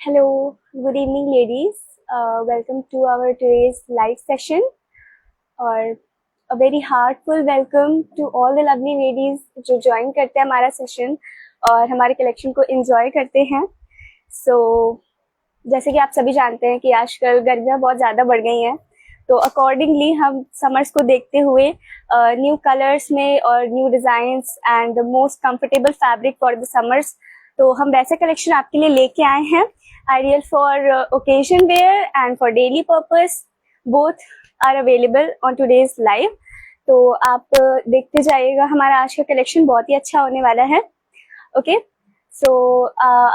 Hello, good evening, ladies. Welcome to our today's live session, और a very heartful welcome to all the lovely ladies जो join करते हैं हमारा session और हमारे collection को enjoy करते हैं. So, जैसे कि आप सभी जानते हैं कि आजकल गर्मियाँ बहुत ज़्यादा बढ़ गई हैं, तो अकॉर्डिंगली हम समर्स को देखते हुए न्यू कलर्स में और new designs and the most comfortable fabric for the summers, तो हम वैसे कलेक्शन आपके लिए लेके आए हैं. Ideal for occasion wear and for daily purpose, both are available on today's live. तो आप देखते जाइएगा, हमारा आज का कलेक्शन बहुत ही अच्छा होने वाला है. ओके, सो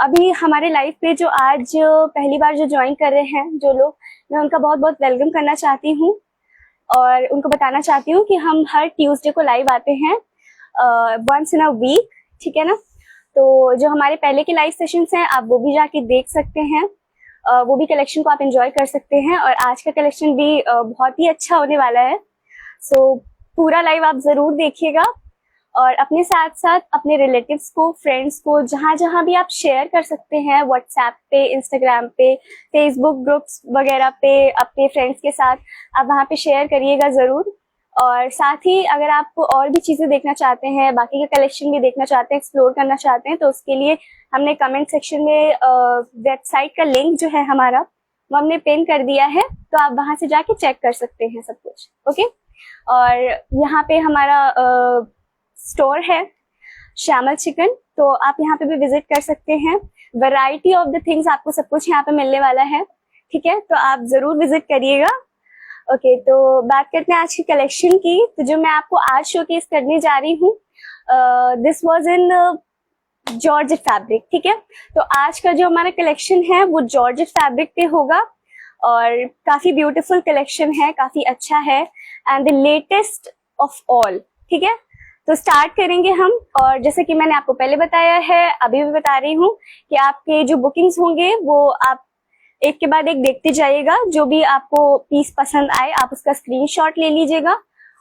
अभी हमारे लाइव पे जो आज पहली बार जो ज्वाइन कर रहे हैं जो लोग, मैं उनका बहुत बहुत वेलकम करना चाहती हूँ और उनको बताना चाहती हूँ कि हम हर ट्यूसडे को लाइव आते हैं वंस इन अ वीक, ठीक है ना. तो जो हमारे पहले के लाइव सेशंस हैं आप वो भी जाके देख सकते हैं, वो भी कलेक्शन को आप एंजॉय कर सकते हैं और आज का कलेक्शन भी बहुत ही अच्छा होने वाला है. सो पूरा लाइव आप जरूर देखिएगा और अपने साथ साथ अपने रिलेटिव्स को, फ्रेंड्स को, जहाँ जहाँ भी आप शेयर कर सकते हैं, व्हाट्सएप पे, इंस्टाग्राम पे, फेसबुक ग्रुप्स वगैरह पे अपने फ्रेंड्स के साथ आप वहाँ पे शेयर करिएगा ज़रूर. और साथ ही अगर आप और भी चीज़ें देखना चाहते हैं, बाकी का कलेक्शन भी देखना चाहते हैं, एक्सप्लोर करना चाहते हैं, तो उसके लिए हमने कमेंट सेक्शन में वेबसाइट का लिंक जो है हमारा वो हमने पिन कर दिया है, तो आप वहाँ से जाके चेक कर सकते हैं सब कुछ. ओके, और यहाँ पे हमारा स्टोर है श्यामल चिकन, तो आप यहाँ पे भी विजिट कर सकते हैं. वैरायटी ऑफ द थिंग्स आपको सब कुछ यहाँ पे मिलने वाला है, ठीक है, तो आप जरूर विजिट करिएगा. ओके, तो बात करते हैं आज की कलेक्शन की. तो जो मैं आपको आज शोकेस करने जा रही हूँ, this was in georgette fabric, ठीक है. तो आज का जो हमारा कलेक्शन है वो जॉर्जेट फैब्रिक पे होगा और काफी ब्यूटीफुल कलेक्शन है, काफी अच्छा है and the latest of all, ठीक है. तो स्टार्ट करेंगे हम, और जैसे कि मैंने आपको पहले बताया है, अभी भी बता रही हूँ कि आपके जो बुकिंग्स होंगे वो आप एक के बाद एक देखते जाइएगा. जो भी आपको पीस पसंद आए आप उसका स्क्रीनशॉट ले लीजिएगा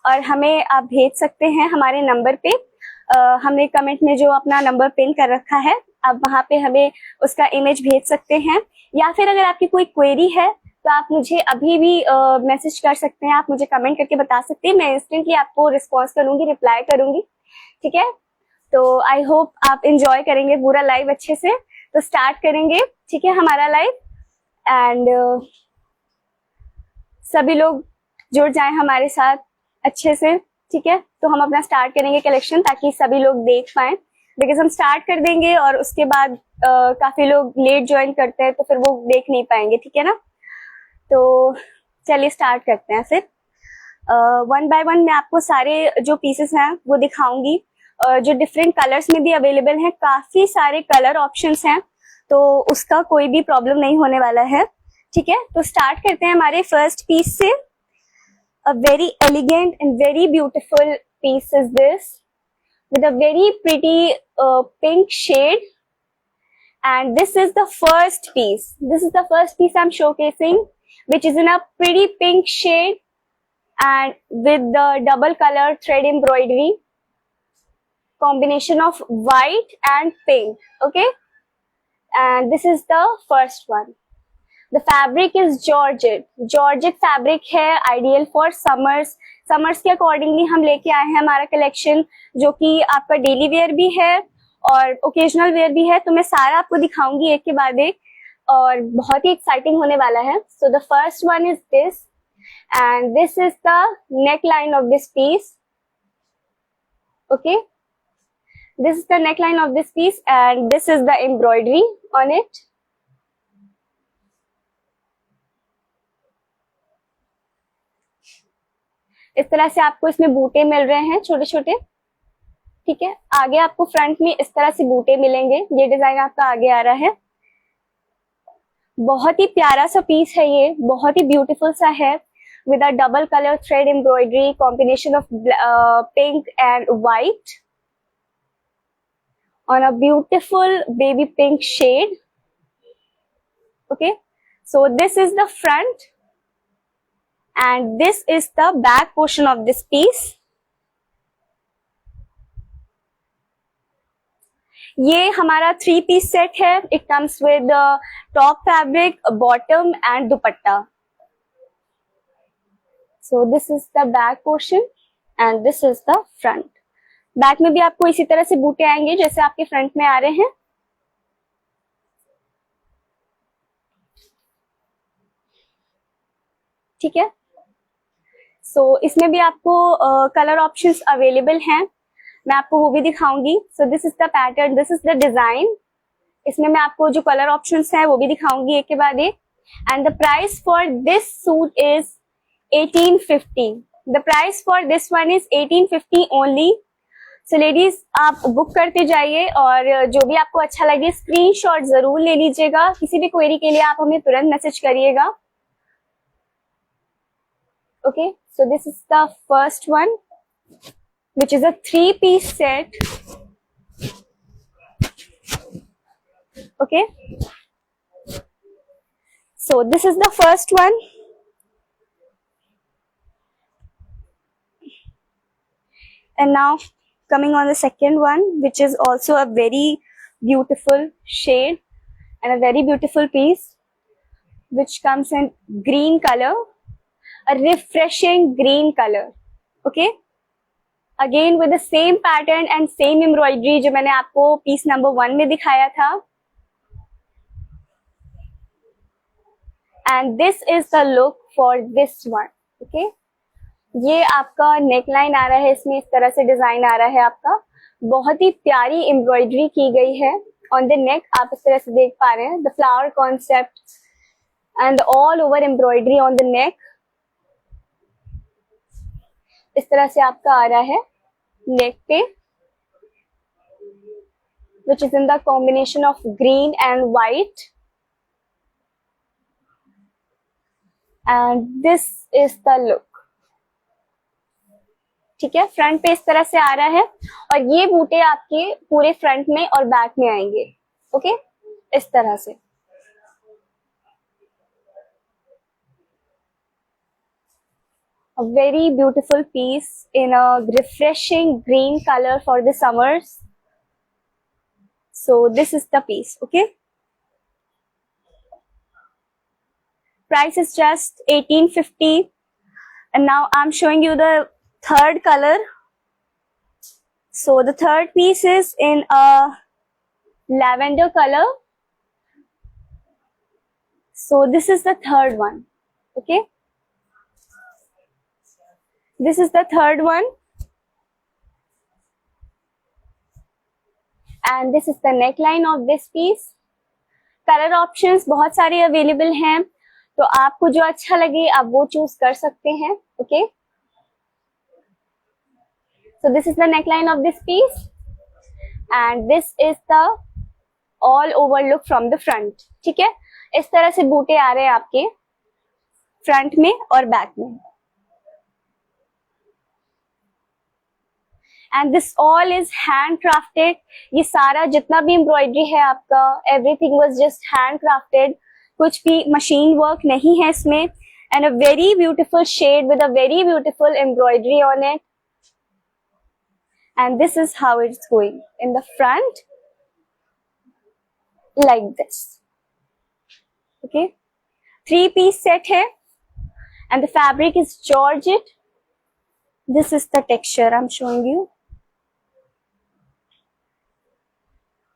और हमें आप भेज सकते हैं हमारे नंबर पे. हमने कमेंट में जो अपना नंबर पिन कर रखा है, आप वहाँ पे हमें उसका इमेज भेज सकते हैं. या फिर अगर आपकी कोई क्वेरी है तो आप मुझे अभी भी मैसेज कर सकते हैं, आप मुझे कमेंट करके बता सकते हैं, मैं इंस्टेंटली आपको रिस्पॉन्स करूंगी, रिप्लाई करूंगी, ठीक है. तो आई होप आप इंजॉय करेंगे पूरा लाइव अच्छे से. तो स्टार्ट करेंगे, ठीक है, हमारा लाइव, एंड सभी लोग जुड़ जाएं हमारे साथ अच्छे से, ठीक है. तो हम अपना स्टार्ट करेंगे कलेक्शन ताकि सभी लोग देख पाएं, बिकॉज हम स्टार्ट कर देंगे और उसके बाद काफी लोग लेट ज्वाइन करते हैं तो फिर वो देख नहीं पाएंगे, ठीक है ना. तो चलिए स्टार्ट करते हैं. फिर वन बाय वन मैं आपको सारे जो पीसेस हैं वो दिखाऊंगी, जो डिफरेंट कलर्स में भी अवेलेबल हैं, काफी सारे कलर ऑप्शंस हैं, तो उसका कोई भी प्रॉब्लम नहीं होने वाला है, ठीक है. तो स्टार्ट करते हैं हमारे फर्स्ट पीस से. A very elegant and very beautiful piece is this with a very pretty pink shade, and this is the first piece. This is the first piece I'm showcasing, which is in a pretty pink shade and with the double color thread embroidery combination of white and pink. Okay, and this is the first one. The fabric is georgette. Georgette fabric है, ideal for summers. Summers के accordingly हम लेके आए हैं हमारा collection, जो कि आपका डेली वेयर भी है और ओकेजनल वेयर भी है. तो मैं सारा आपको दिखाऊंगी एक के बाद एक, और बहुत ही एक्साइटिंग होने वाला है. So the first one is this, and this is the neck line of this piece. Okay, this is the neckline of this piece and this is the embroidery on it. इस तरह से आपको इसमें बूटे मिल रहे हैं छोटे छोटे, ठीक है. आगे आपको फ्रंट में इस तरह से बूटे मिलेंगे, ये डिजाइन आपका आगे आ रहा है. बहुत ही प्यारा सा पीस है ये, बहुत ही ब्यूटीफुल सा है, with a double colour thread embroidery combination of pink and white on a beautiful baby pink shade. Okay, so this is the front and this is the back portion of this piece. ये हमारा 3 piece set है. It comes with top fabric, bottom and dupatta. So this is the back portion and this is the front. Back में भी आपको इसी तरह से बूटे आएंगे जैसे आपके फ्रंट में आ रहे हैं. ठीक है. सो इसमें भी आपको कलर ऑप्शंस अवेलेबल हैं. मैं आपको वो भी दिखाऊंगी. सो this is the pattern, this is the design. इसमें मैं आपको जो कलर ऑप्शंस हैं वो भी दिखाऊंगी एक के बाद एक. And the price for this suit is 1850. The price for this one is 1850 only. So ladies, आप बुक करते जाइए और जो भी आपको अच्छा लगे स्क्रीनशॉट जरूर ले लीजिएगा. किसी भी क्वेरी के लिए आप हमें तुरंत मैसेज करिएगा. Okay, so this is the first one which is a 3 piece set. Okay, so this is the first one. And now coming on the second one, which is also a very beautiful shade and a very beautiful piece, which comes in green color, a refreshing green color. Okay, again with the same pattern and same embroidery जो मैंने आपको piece number 1 में दिखाया था. And this is the look for this one. Okay, ये आपका neck line आ रहा है. इसमें इस तरह से डिजाइन आ रहा है आपका. बहुत ही प्यारी एम्ब्रॉयडरी की गई है ऑन द नेक. आप इस तरह से देख पा रहे हैं the flower concept and all over embroidery on the neck. इस तरह से आपका आ रहा है नेक पे, which is in the combination of green and white. And this is the look. ठीक है, फ्रंट पे इस तरह से आ रहा है और ये बूटे आपके पूरे फ्रंट में और बैक में आएंगे. ओके, इस तरह से. A very beautiful piece in a refreshing green color for the summers. So this is the piece. Okay, price is just 1850. And now I'm showing you the third color. So the third piece is in a lavender color. So this is the third one. Okay, this is the third one and this is the neckline of this piece. color options बहुत सारे available हैं, तो आपको जो अच्छा लगे आप वो चूज कर सकते हैं. Okay, so this is the neckline of this piece and this is the all over look from the front. ठीक है, इस तरह से बूटे आ रहे हैं आपके फ्रंट में और बैक में. And this all is hand crafted. ये सारा जितना भी एम्ब्रॉयडरी है आपका, everything was just hand crafted. कुछ भी मशीन वर्क नहीं है इसमें. And a very beautiful shade with a very beautiful embroidery on it. And this is how it's going in the front like this. Okay, 3 piece set है and the fabric is georgette. This is the texture I'm showing you.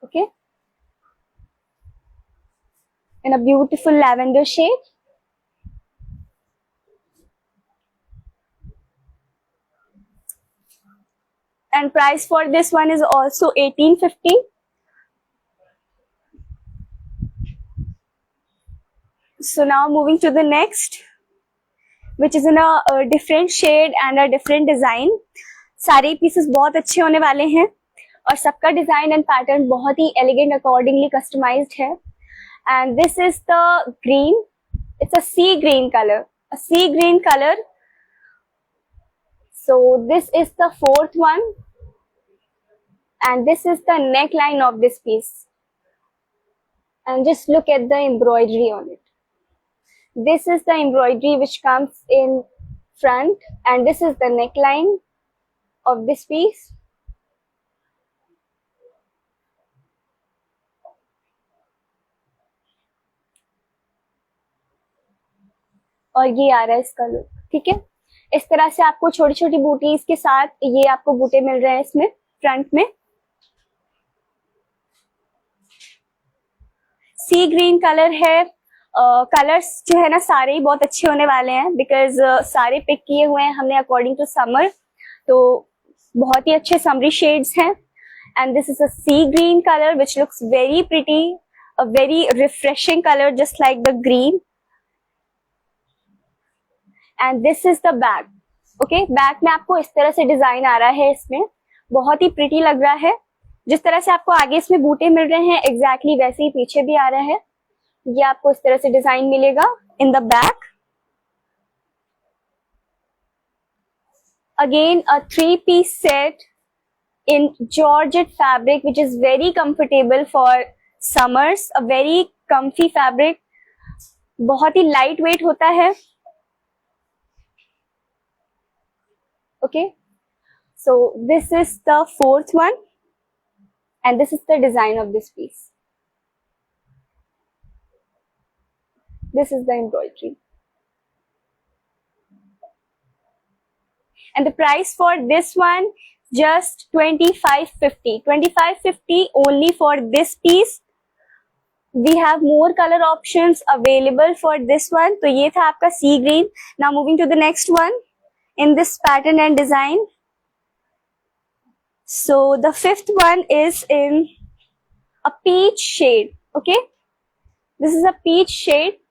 Okay, in a beautiful lavender shade. And price for this one is also 1850. So now moving to the next, which is in a different shade and a different design. सारे pieces बहुत अच्छे होने वाले हैं और सबका design and pattern बहुत ही एलिगेंट अकॉर्डिंगली कस्टमाइज्ड है. And this is the green. It's a sea green colour, a sea green colour. So this is the fourth one and this is the neckline of this piece. And just look at the embroidery on it. This is the embroidery which comes in front and this is the neckline of this piece. और ये आ रहा है इसका look. ठीक है, इस तरह से आपको छोटी छोटी बूटीज के साथ ये आपको बूटे मिल रहे हैं इसमें फ्रंट में। सी ग्रीन कलर है। कलर्स जो है ना सारे ही बहुत अच्छे होने वाले हैं, बिकॉज सारे पिक किए हुए हैं हमने अकॉर्डिंग टू समर, तो बहुत ही अच्छे समरी शेड्स हैं। And this is a sea green colour which looks very pretty, a very refreshing colour just like the green. And this is the back. Okay, back में आपको इस तरह से डिजाइन आ रहा है, इसमें बहुत ही प्रिटी लग रहा है। जिस तरह से आपको आगे इसमें बूटे मिल रहे हैं एग्जैक्टली वैसे ही पीछे भी आ रहा है। ये आपको इस तरह से डिजाइन मिलेगा in the back. Again a 3-piece set in georgette fabric which is very comfortable for summers, a very comfy fabric, बहुत ही लाइट वेट होता है। Okay, so this is the fourth one and this is the design of this piece. This is the embroidery and the price for this one just 2550. 2550 only for this piece. We have more color options available for this one. तो ये था आपका sea green. Now moving to the next one in this pattern and design. So the fifth one is in a peach shade. Okay, this is a peach shade.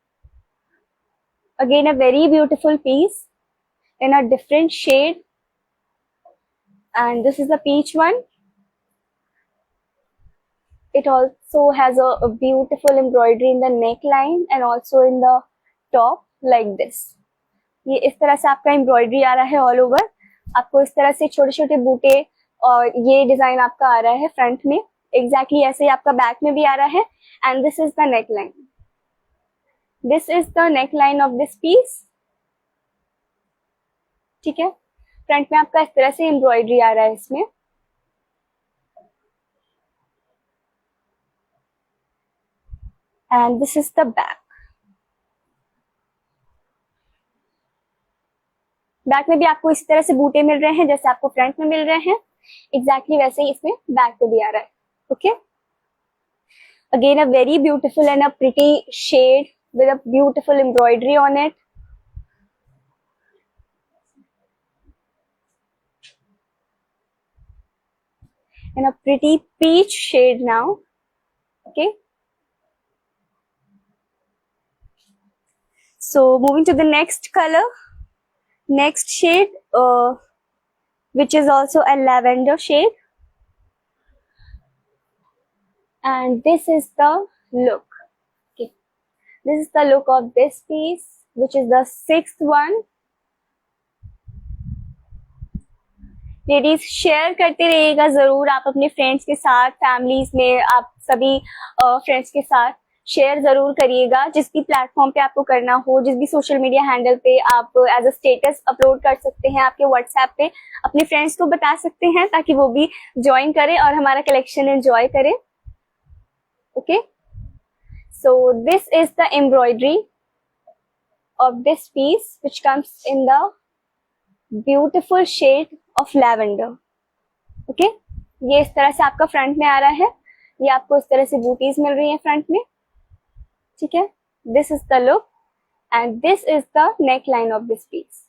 Again a very beautiful piece in a different shade, and this is the peach one. It also has a beautiful embroidery in the neckline and also in the top like this. ये इस तरह से आपका embroidery आ रहा है all over. आपको इस तरह से छोटे छोटे बूटे और ये डिजाइन आपका आ रहा है फ्रंट में, एग्जैक्टली ऐसे ही आपका बैक में भी आ रहा है। And this is the neck line. This is the neck line of this piece. ठीक है, फ्रंट में आपका इस तरह से एम्ब्रॉयडरी आ रहा है इसमें। And this is the back. Back में भी आपको इसी तरह से बूटे मिल रहे हैं जैसे आपको फ्रंट में मिल रहे हैं, एग्जैक्टली वैसे ही इसमें बैक पे भी आ रहा है। Okay, again a very beautiful and a pretty shade with a beautiful embroidery on it. And a pretty peach shade now. Okay, so moving to the next color, next shade, which is also a lavender shade, and this is the look. Okay, this is the look of this piece, which is the sixth one. Ladies share करते रहिएगा जरूर, आप अपने friends के साथ, families में, आप सभी फ्रेंड्स के साथ शेयर जरूर करिएगा। जिस भी प्लेटफॉर्म पे आपको करना हो, जिस भी सोशल मीडिया हैंडल पे आप एज अ स्टेटस अपलोड कर सकते हैं, आपके व्हाट्सएप पे अपने फ्रेंड्स को बता सकते हैं ताकि वो भी ज्वाइन करें और हमारा कलेक्शन एंजॉय करें। Okay, so this is the embroidery of this piece which comes in the beautiful shade of lavender. Okay, ये इस तरह से आपका फ्रंट में आ रहा है। ये आपको इस तरह से बूटीज मिल रही है फ्रंट में। ठीक है, this is the look and this is the neck line of this piece.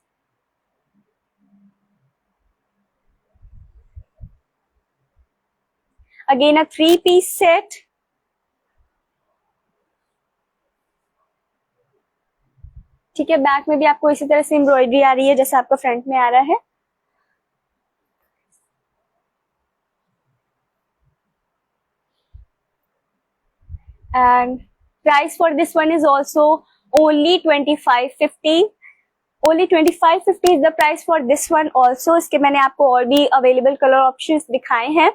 Again a 3-piece set. ठीक है, बैक में भी आपको इसी तरह से एम्ब्रॉयडरी आ रही है जैसे आपका फ्रंट में आ रहा है। And price for this one is also only 2550. Only 2550 is the price for this one also. इसके मैंने आपको और भी अवेलेबल कलर ऑप्शंस दिखाए हैं।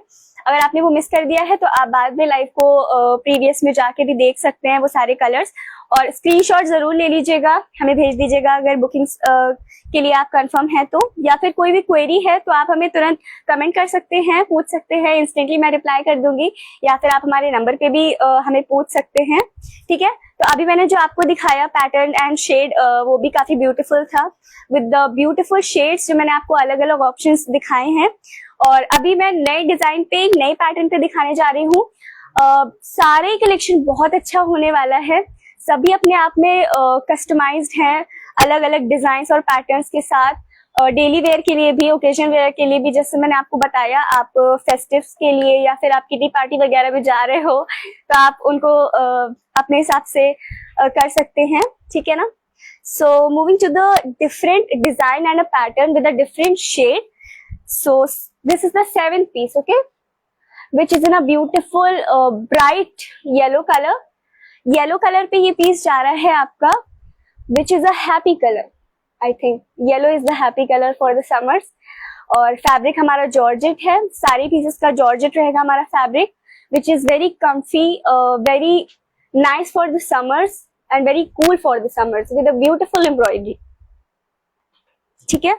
अगर आपने वो मिस कर दिया है तो आप बाद में लाइव को प्रीवियस में जाके भी देख सकते हैं वो सारे कलर्स। और स्क्रीनशॉट जरूर ले लीजिएगा, हमें भेज दीजिएगा अगर बुकिंग्स के लिए आप कंफर्म है तो, या फिर कोई भी क्वेरी है तो आप हमें तुरंत कमेंट कर सकते हैं, पूछ सकते हैं, इंस्टेंटली मैं रिप्लाई कर दूंगी, या फिर आप हमारे नंबर पे भी हमें पूछ सकते हैं। ठीक है, तो अभी मैंने जो आपको दिखाया पैटर्न एंड शेड वो भी काफी ब्यूटीफुल था, विद द ब्यूटीफुल शेड्स जो मैंने आपको अलग अलग ऑप्शंस दिखाए हैं। और अभी मैं नए डिजाइन पे, नए पैटर्न पे दिखाने जा रही हूँ। सारे कलेक्शन बहुत अच्छा होने वाला है, सभी अपने आप में कस्टमाइज्ड हैं, अलग अलग डिजाइन और पैटर्न्स के साथ, डेली वेयर के लिए भी, ओकेजन वेयर के लिए भी। जैसे मैंने आपको बताया, आप फेस्टिव्स के लिए या फिर आप किटी पार्टी वगैरह में जा रहे हो तो आप उनको अपने हिसाब से कर सकते हैं। ठीक है ना। So moving to the different design and a pattern with a different shade. So this is the 7th piece, okay, which is in a beautiful bright yellow color. Yellow colour पे ये पीस जा रहा है आपका, which is a happy colour. I think yellow is the happy colour for the summers. और fabric हमारा georgette है, सारी पीसेस का जॉर्जेट रहेगा हमारा fabric, which is very comfy, very nice for the summers and very cool for the summers with a beautiful embroidery. ठीक है,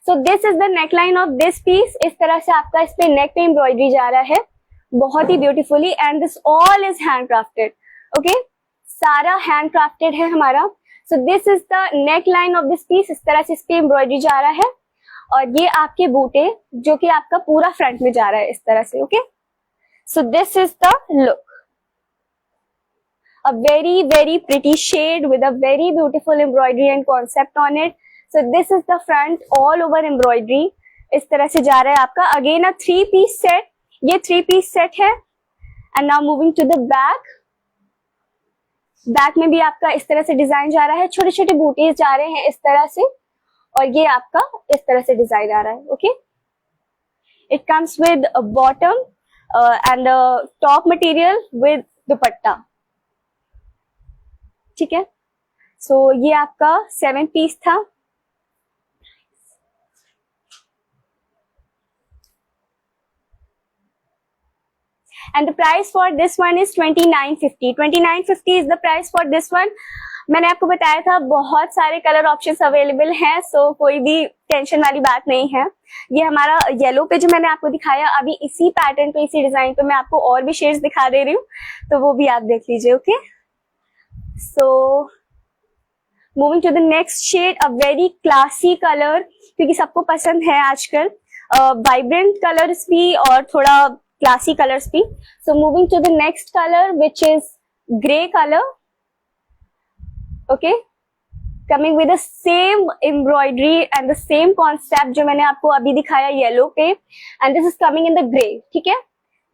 so this is the neckline of this piece. इस तरह से आपका इस पे नेक पे एम्ब्रॉयडरी जा रहा है बहुत ही beautifully, and this all is hand crafted. Okay, सारा हैंड क्राफ्टेड है हमारा। So this is the neck line of this piece. इस तरह से इस पे एम्ब्रॉयडरी जा रहा है, और ये आपके बूटे जो कि आपका पूरा फ्रंट में जा रहा है इस तरह से। Okay, so this is the look, a very very pretty shade with a very beautiful embroidery and concept on it. So this is the front, all over embroidery इस तरह से जा रहा है आपका। अगेन अ 3 piece सेट, ये 3 piece set है। And now moving to the back. Back में भी आपका इस तरह से डिजाइन जा रहा है, छोटे छोटे बूटीज जा रहे हैं इस तरह से, और ये आपका इस तरह से डिजाइन आ रहा है। Okay, it comes with bottom and top material with दुपट्टा। ठीक है, सो ये आपका 7th piece था। And the price for this one is 2950. 2950 is the price for this one. मैंने आपको बताया था बहुत सारे कलर ऑप्शंस अवेलेबल हैं, सो कोई भी टेंशन वाली बात नहीं है। ये हमारा येलो पे जो मैंने आपको दिखाया, अभी इसी पैटर्न पे, इसी डिजाइन पे मैं आपको और भी शेड्स दिखा दे रही हूँ, तो वो भी आप देख लीजिए। Okay, so moving to the next shade, a very classy colour, क्योंकि सबको पसंद है आजकल वाइब्रेंट कलर्स भी और थोड़ा क्लासी कलर्स भी। So moving to the next colour which is grey colour. Okay, coming with the same embroidery and the same concept जो मैंने आपको अभी दिखाया येलो पे, and this is coming in the grey. ठीक है,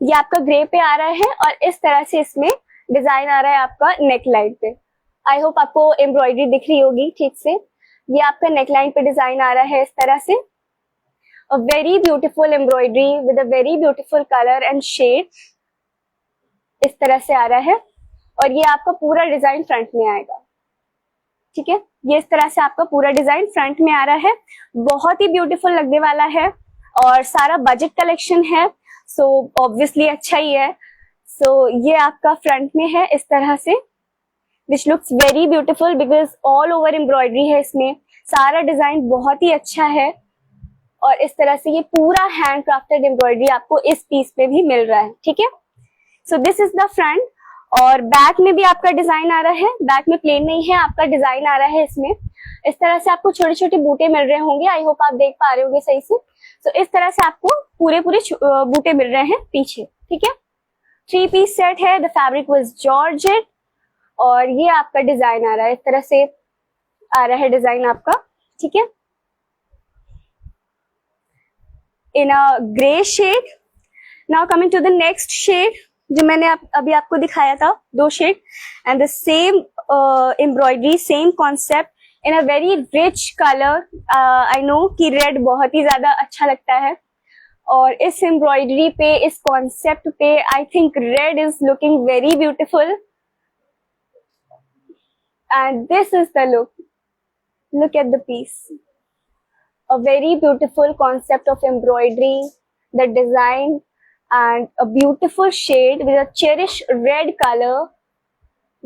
ये आपका ग्रे पे आ रहा है, और इस तरह से इसमें डिजाइन आ रहा है आपका नेक लाइन पे। आई होप आपको एम्ब्रॉयडरी दिख रही होगी ठीक से। ये आपका नेक लाइन पे डिजाइन आ रहा है इस तरह से, a very beautiful embroidery with a very beautiful color and shade इस तरह से आ रहा है, और ये आपका पूरा डिजाइन फ्रंट में आएगा। ठीक है, ये इस तरह से आपका पूरा डिजाइन फ्रंट में आ रहा है, बहुत ही ब्यूटीफुल लगने वाला है, और सारा बजट कलेक्शन है, सो ऑब्वियसली अच्छा ही है। सो ये आपका फ्रंट में है इस तरह से, विच looks very beautiful because all over embroidery है इसमें, सारा डिजाइन बहुत ही अच्छा है, और इस तरह से ये पूरा हैंड क्राफ्टेड एम्ब्रॉयडरी आपको इस पीस पे भी मिल रहा है। ठीक है, so this is the front, और बैक में भी आपका डिजाइन आ रहा है, बैक में प्लेन नहीं है, आपका डिजाइन आ रहा है इसमें। इस तरह से आपको छोटे छोटे बूटे मिल रहे होंगे, आई होप आप देख पा रहे होंगे सही से। सो इस तरह से आपको पूरे पूरे बूटे मिल रहे हैं पीछे। ठीक है, 3 piece सेट है, द फैब्रिक वाज जॉर्जेट, और ये आपका डिजाइन आ रहा है इस तरह से आ रहा है डिजाइन आपका। ठीक है, in a gray shade. Now coming to the next shade जो मैंने अभी आपको दिखाया था, 2 shade, and the same embroidery, same concept in a very rich color. I know कि रेड बहुत ही ज्यादा अच्छा लगता है, और इस एम्ब्रॉयडरी पे, इस कॉन्सेप्ट पे I think red is looking very beautiful, and this is the look, look at the piece, a very beautiful concept of embroidery, the design, and a beautiful shade with a cherished red color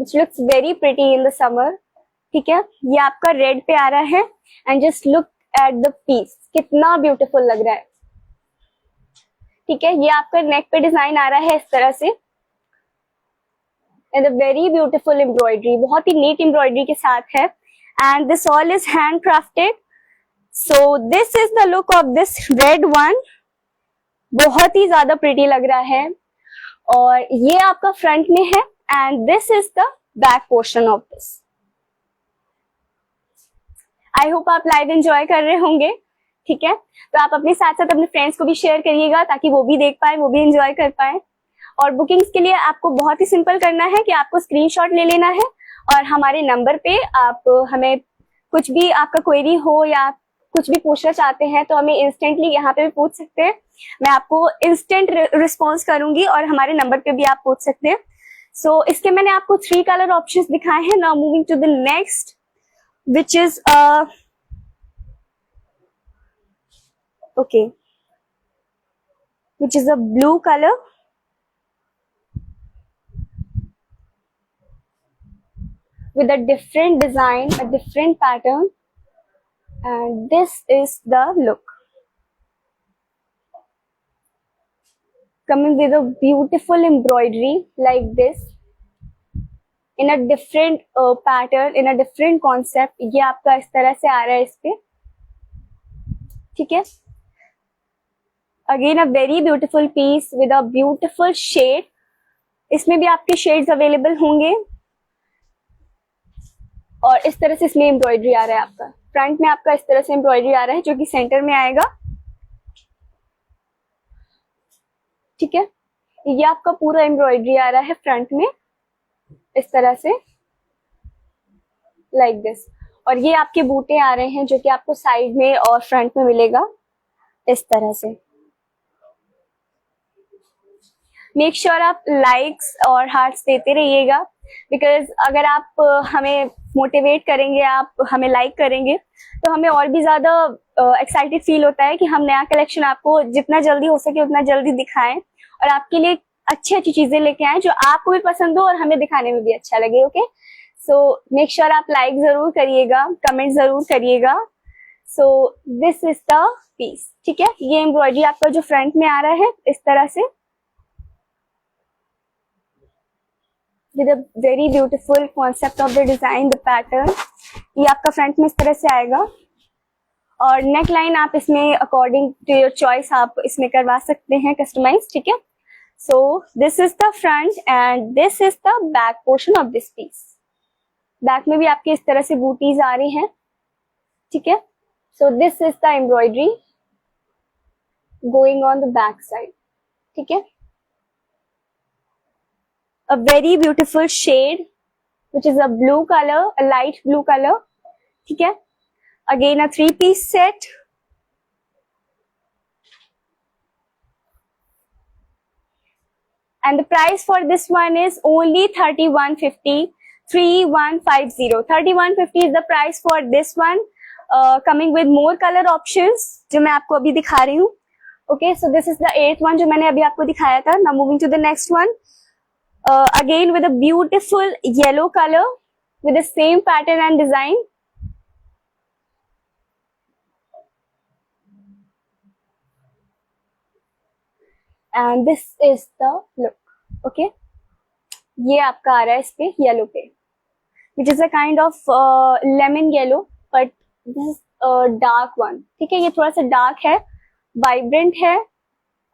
which looks very pretty in the summer. ठीक है, ये आपका red पे आ रहा है and just look at the piece, कितना beautiful लग रहा है। ठीक है, ये आपका नेक पे डिजाइन आ रहा है इस तरह से and a very beautiful embroidery, बहुत ही नीट एम्ब्रॉयडरी के साथ है and this all is hand crafted. So this is the look of this red one, बहुत ही ज्यादा प्रिटी लग रहा है और ये आपका फ्रंट में है and this is the back portion of this. I hope आप लाइव एंजॉय कर रहे होंगे। ठीक है, तो आप अपने साथ साथ अपने फ्रेंड्स को भी शेयर करिएगा ताकि वो भी देख पाए, वो भी एंजॉय कर पाए। और बुकिंग्स के लिए आपको बहुत ही सिंपल करना है कि आपको स्क्रीनशॉट ले लेना है और हमारे नंबर पे आप हमें कुछ भी आपका क्वेरी हो या आप कुछ भी पूछना चाहते हैं तो हमें इंस्टेंटली यहाँ पे भी पूछ सकते हैं। मैं आपको इंस्टेंट रिस्पॉन्स करूंगी और हमारे नंबर पे भी आप पूछ सकते हैं। सो इसके मैंने आपको 3 कलर ऑप्शंस दिखाए हैं। Now moving to the next which is okay, which is a blue color with a different design, a different pattern, and this is the look, coming with a beautiful embroidery like this in a different pattern, in a different concept। ये आपका इस तरह से आ रहा है इस पे। ठीक है, again a very beautiful piece with a beautiful shade. इसमें भी आपके शेड्स अवेलेबल होंगे और इस तरह से इसमें एम्ब्रॉयडरी आ रहा है आपका। फ्रंट में आपका इस तरह से एम्ब्रॉयडरी आ रहा है जो कि सेंटर में आएगा। ठीक है, ये आपका पूरा एम्ब्रॉयडरी आ रहा है फ्रंट में इस तरह से लाइक दिस, और ये आपके बूटे आ रहे हैं जो कि आपको साइड में और फ्रंट में मिलेगा इस तरह से। मेक श्योर आप लाइक्स और हार्ट्स देते रहिएगा बिकॉज अगर आप हमें मोटिवेट करेंगे, आप हमें लाइक करेंगे तो हमें और भी ज्यादा एक्साइटेड फील होता है कि हम नया कलेक्शन आपको जितना जल्दी हो सके उतना जल्दी दिखाएं और आपके लिए अच्छी अच्छी चीजें लेके आए जो आपको भी पसंद हो और हमें दिखाने में भी अच्छा लगे। ओके, सो मेक श्योर आप लाइक जरूर करिएगा, कमेंट जरूर करिएगा। So this is the piece. ठीक है, ये एम्ब्रॉयडरी आपका जो फ्रंट में आ रहा है इस तरह से with a very beautiful concept of the design, the pattern. ये आपका फ्रंट में इस तरह से आएगा और नेक लाइन आप इसमें अकॉर्डिंग टू योर चॉइस आप इसमें करवा सकते हैं कस्टमाइज। ठीक है, so this is the front and this is the back portion of this piece। Back में भी आपके इस तरह से बूटीज आ रही हैं। ठीक है, so this is the embroidery going on the back side। ठीक है, a very beautiful shade which is a blue color, a light blue color। ठीक है, again a 3-piece set। And the price for this one is only 3150, 3150, 3150 is the price for this one, coming with more color options जो मैं आपको अभी दिखा रही हूँ। Okay, so this is the 8th one जो मैंने अभी आपको दिखाया था। Now moving to the next one, again with a beautiful yellow color with the same pattern and design। And this is the look। okay, ये आपका आ रहा है इस पे येलो पे which is a kind of lemon yellow but this is dark one। ठीक है, ये थोड़ा सा डार्क है, वाइब्रेंट है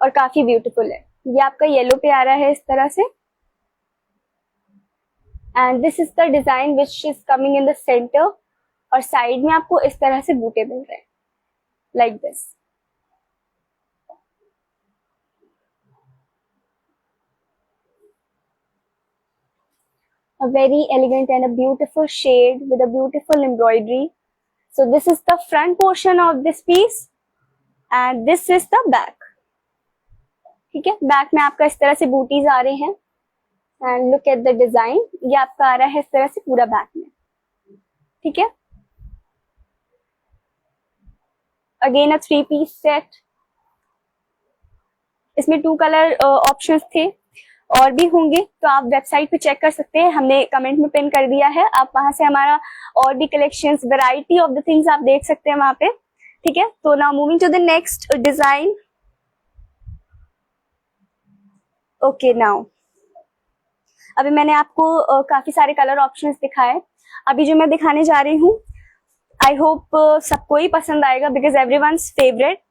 और काफी ब्यूटीफुल है। ये आपका येलो पे आ रहा है इस तरह से and this is the design which is coming in the center और साइड में आपको इस तरह से बूटे मिल रहे हैं like this। A very elegant and a beautiful shade with a beautiful embroidery। So this is the front portion of this piece and this is the back। ठीक है, बैक में आपका इस तरह से बूटीज आ रहे हैं and look at the design। ये आपका आ रहा है इस तरह से पूरा बैक में। ठीक है, again a 3-piece set। इसमें 2 कलर ऑप्शंस थे। और भी होंगे तो आप वेबसाइट पे चेक कर सकते हैं, हमने कमेंट में पिन कर दिया है, आप वहां से हमारा और भी collections, variety of the things आप देख सकते हैं वहां पे, ठीक है। तो now moving to the next design. Okay, now अभी मैंने आपको काफी सारे कलर ऑप्शंस दिखाए, अभी जो मैं दिखाने जा रही हूँ आई होप सबको ही पसंद आएगा because everyone's favourite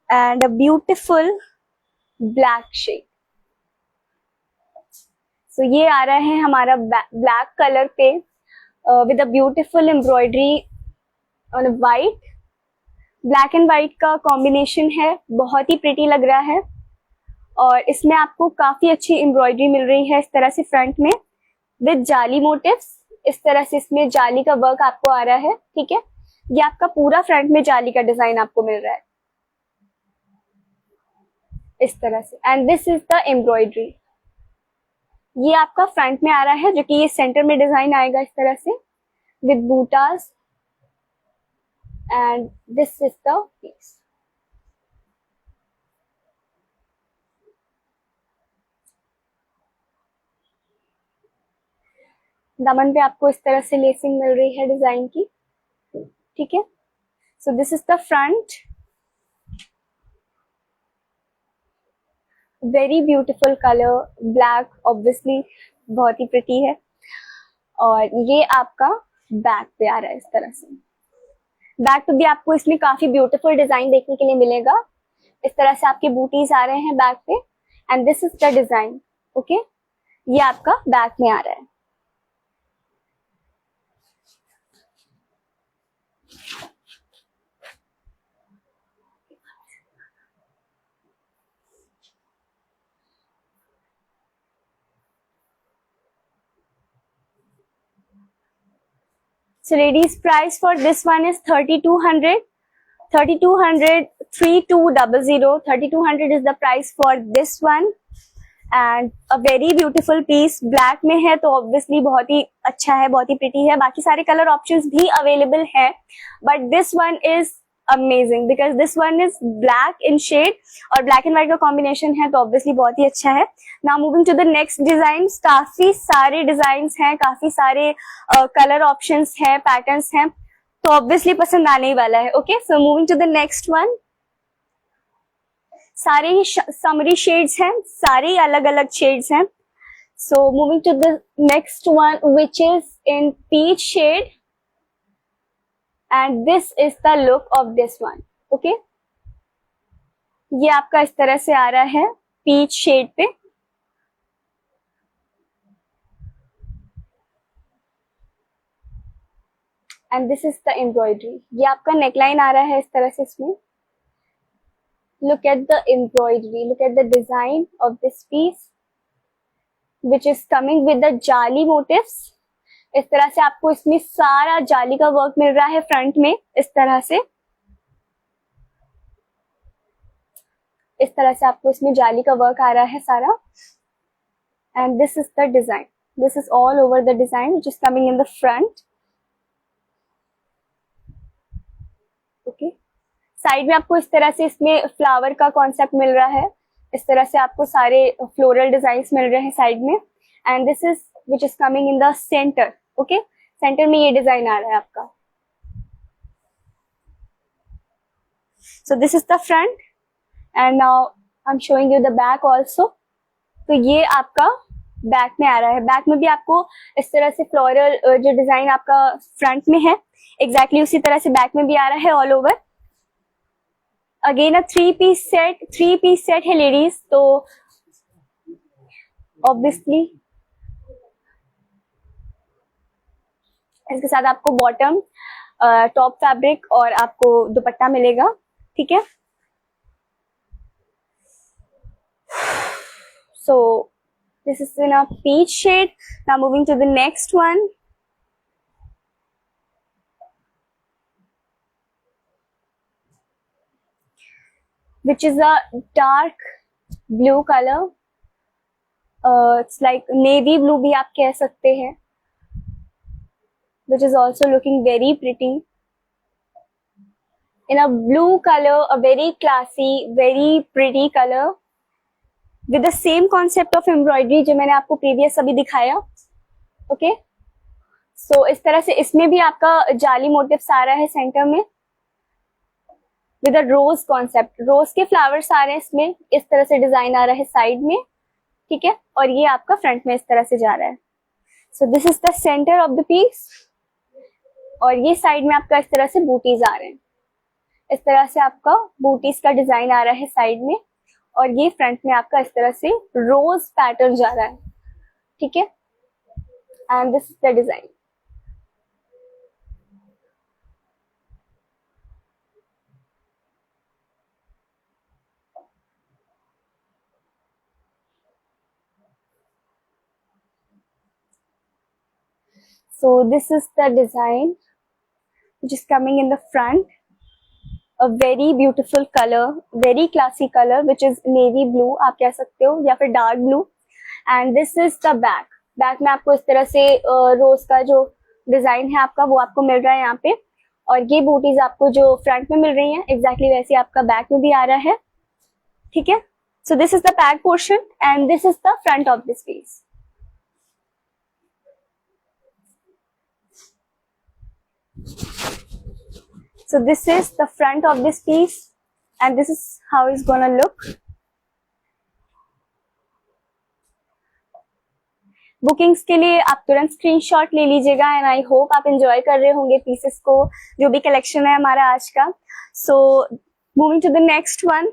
and a beautiful black shade. So ये आ रहा है हमारा ब्लैक कलर पे with a beautiful embroidery on white. Black and white का कॉम्बिनेशन है, बहुत ही प्रिटी लग रहा है और इसमें आपको काफी अच्छी एम्ब्रॉयडरी मिल रही है इस तरह से फ्रंट में विद जाली मोटिव्स। इस तरह से इसमें जाली का वर्क आपको आ रहा है, ठीक है। ये आपका पूरा फ्रंट में जाली का डिजाइन आपको मिल रहा है इस तरह से, and this is the embroidery. ये आपका फ्रंट में आ रहा है जो कि ये सेंटर में डिजाइन आएगा इस तरह से विद बूटास, and this is the piece. दामन पे आपको इस तरह से लेसिंग मिल रही है डिजाइन की, ठीक है। So this is the front, very beautiful colour black, obviously बहुत ही प्रिटी है। और ये आपका बैक पे आ रहा है इस तरह से। बैक पे भी आपको इसमें काफी ब्यूटीफुल डिजाइन देखने के लिए मिलेगा, इस तरह से आपके बूटीज आ रहे हैं बैक पे, and this is the design, okay. ये आपका बैक में आ रहा है। So ladies, price for this one is 3200, 3200, 3200 is the price for this one, and a very beautiful piece black में है तो obviously बहुत ही अच्छा है, बहुत ही pretty है। बाकी सारे कलर ऑप्शंस भी अवेलेबल है, but this one is amazing because this one is black in shade और black and white का कॉम्बिनेशन है तो obviously बहुत ही अच्छा है। Now moving to the next designs, काफी सारे डिजाइन्स हैं, काफी सारे कलर ऑप्शंस हैं, पैटर्न्स हैं, तो ऑब्वियसली पसंद आने ही वाला है, okay. So moving to the next one. सारे ही समरी शेड्स हैं, सारे ही अलग अलग शेड्स हैं। So moving to the next one which is in peach shade, and this is the look of this one, okay. ये आपका इस तरह से आ रहा है पीच शेड पे, and this is the embroidery. ये आपका नेकलाइन आ रहा है इस तरह से इसमें। Look at the embroidery, look at the design of this piece which is coming with the जाली motifs। इस तरह से आपको इसमें सारा जाली का वर्क मिल रहा है फ्रंट में, इस तरह से आपको इसमें जाली का वर्क आ रहा है सारा, and this is the design, this is all over the design which is coming in the front, okay. Side में आपको इस तरह से इसमें फ्लावर का कॉन्सेप्ट मिल रहा है, इस तरह से आपको सारे फ्लोरल डिजाइन्स मिल रहे हैं साइड में, and this is which is coming in the centre, okay. Centre में ये डिजाइन आ रहा है आपका। So this is the front and now I am showing you the back also. तो ये आपका बैक में आ रहा है, बैक में भी आपको इस तरह से फ्लोरल जो डिजाइन आपका फ्रंट में है एग्जैक्टली उसी तरह से बैक में भी आ रहा है all over. Again a three piece set है लेडीज, तो ऑब्वियसली इसके साथ आपको बॉटम, टॉप फैब्रिक और आपको दुपट्टा मिलेगा, ठीक है। So this is in a peach shade. Now moving to the next one. which is a dark blue color, it's like navy blue भी आप कह सकते हैं, which is also looking very pretty in a blue color, a very classy, very pretty color with the same concept of embroidery जो मैंने आपको previous अभी दिखाया। ओके, सो इस तरह से इसमें भी आपका जाली मोटिव्स आ रहा है सेंटर में विद अ रोज कॉन्सेप्ट, रोज के फ्लावर्स आ रहे हैं इसमें, इस तरह से डिजाइन आ रहा है साइड में, ठीक है, और ये आपका फ्रंट में इस तरह से जा रहा है। So this is the centre of the piece, और ये साइड में आपका इस तरह से बूटीज आ रहे हैं, इस तरह से आपका बूटीज का डिजाइन आ रहा है साइड में, और ये फ्रंट में आपका इस तरह से रोज पैटर्न जा रहा है, ठीक है, and this is the design. So this is the design which is coming in the front, a very beautiful color, very classy color which is navy blue आप कह सकते हो या फिर dark blue, and this is the back. Back में आपको इस तरह से रोज का जो डिजाइन है आपका वो आपको मिल रहा है यहाँ पे, और ये बूटीज आपको जो फ्रंट में मिल रही हैं एग्जैक्टली वैसे आपका बैक में भी आ रहा है, ठीक है। So this is the back portion and this is the front of this piece. So this is the front of this piece and this is how it's gonna look. Bookings के लिए आप तुरंत स्क्रीनशॉट ले लीजिएगा, and I hope आप enjoy कर रहे होंगे पीसेस को, जो भी कलेक्शन है हमारा आज का। So moving to the next one.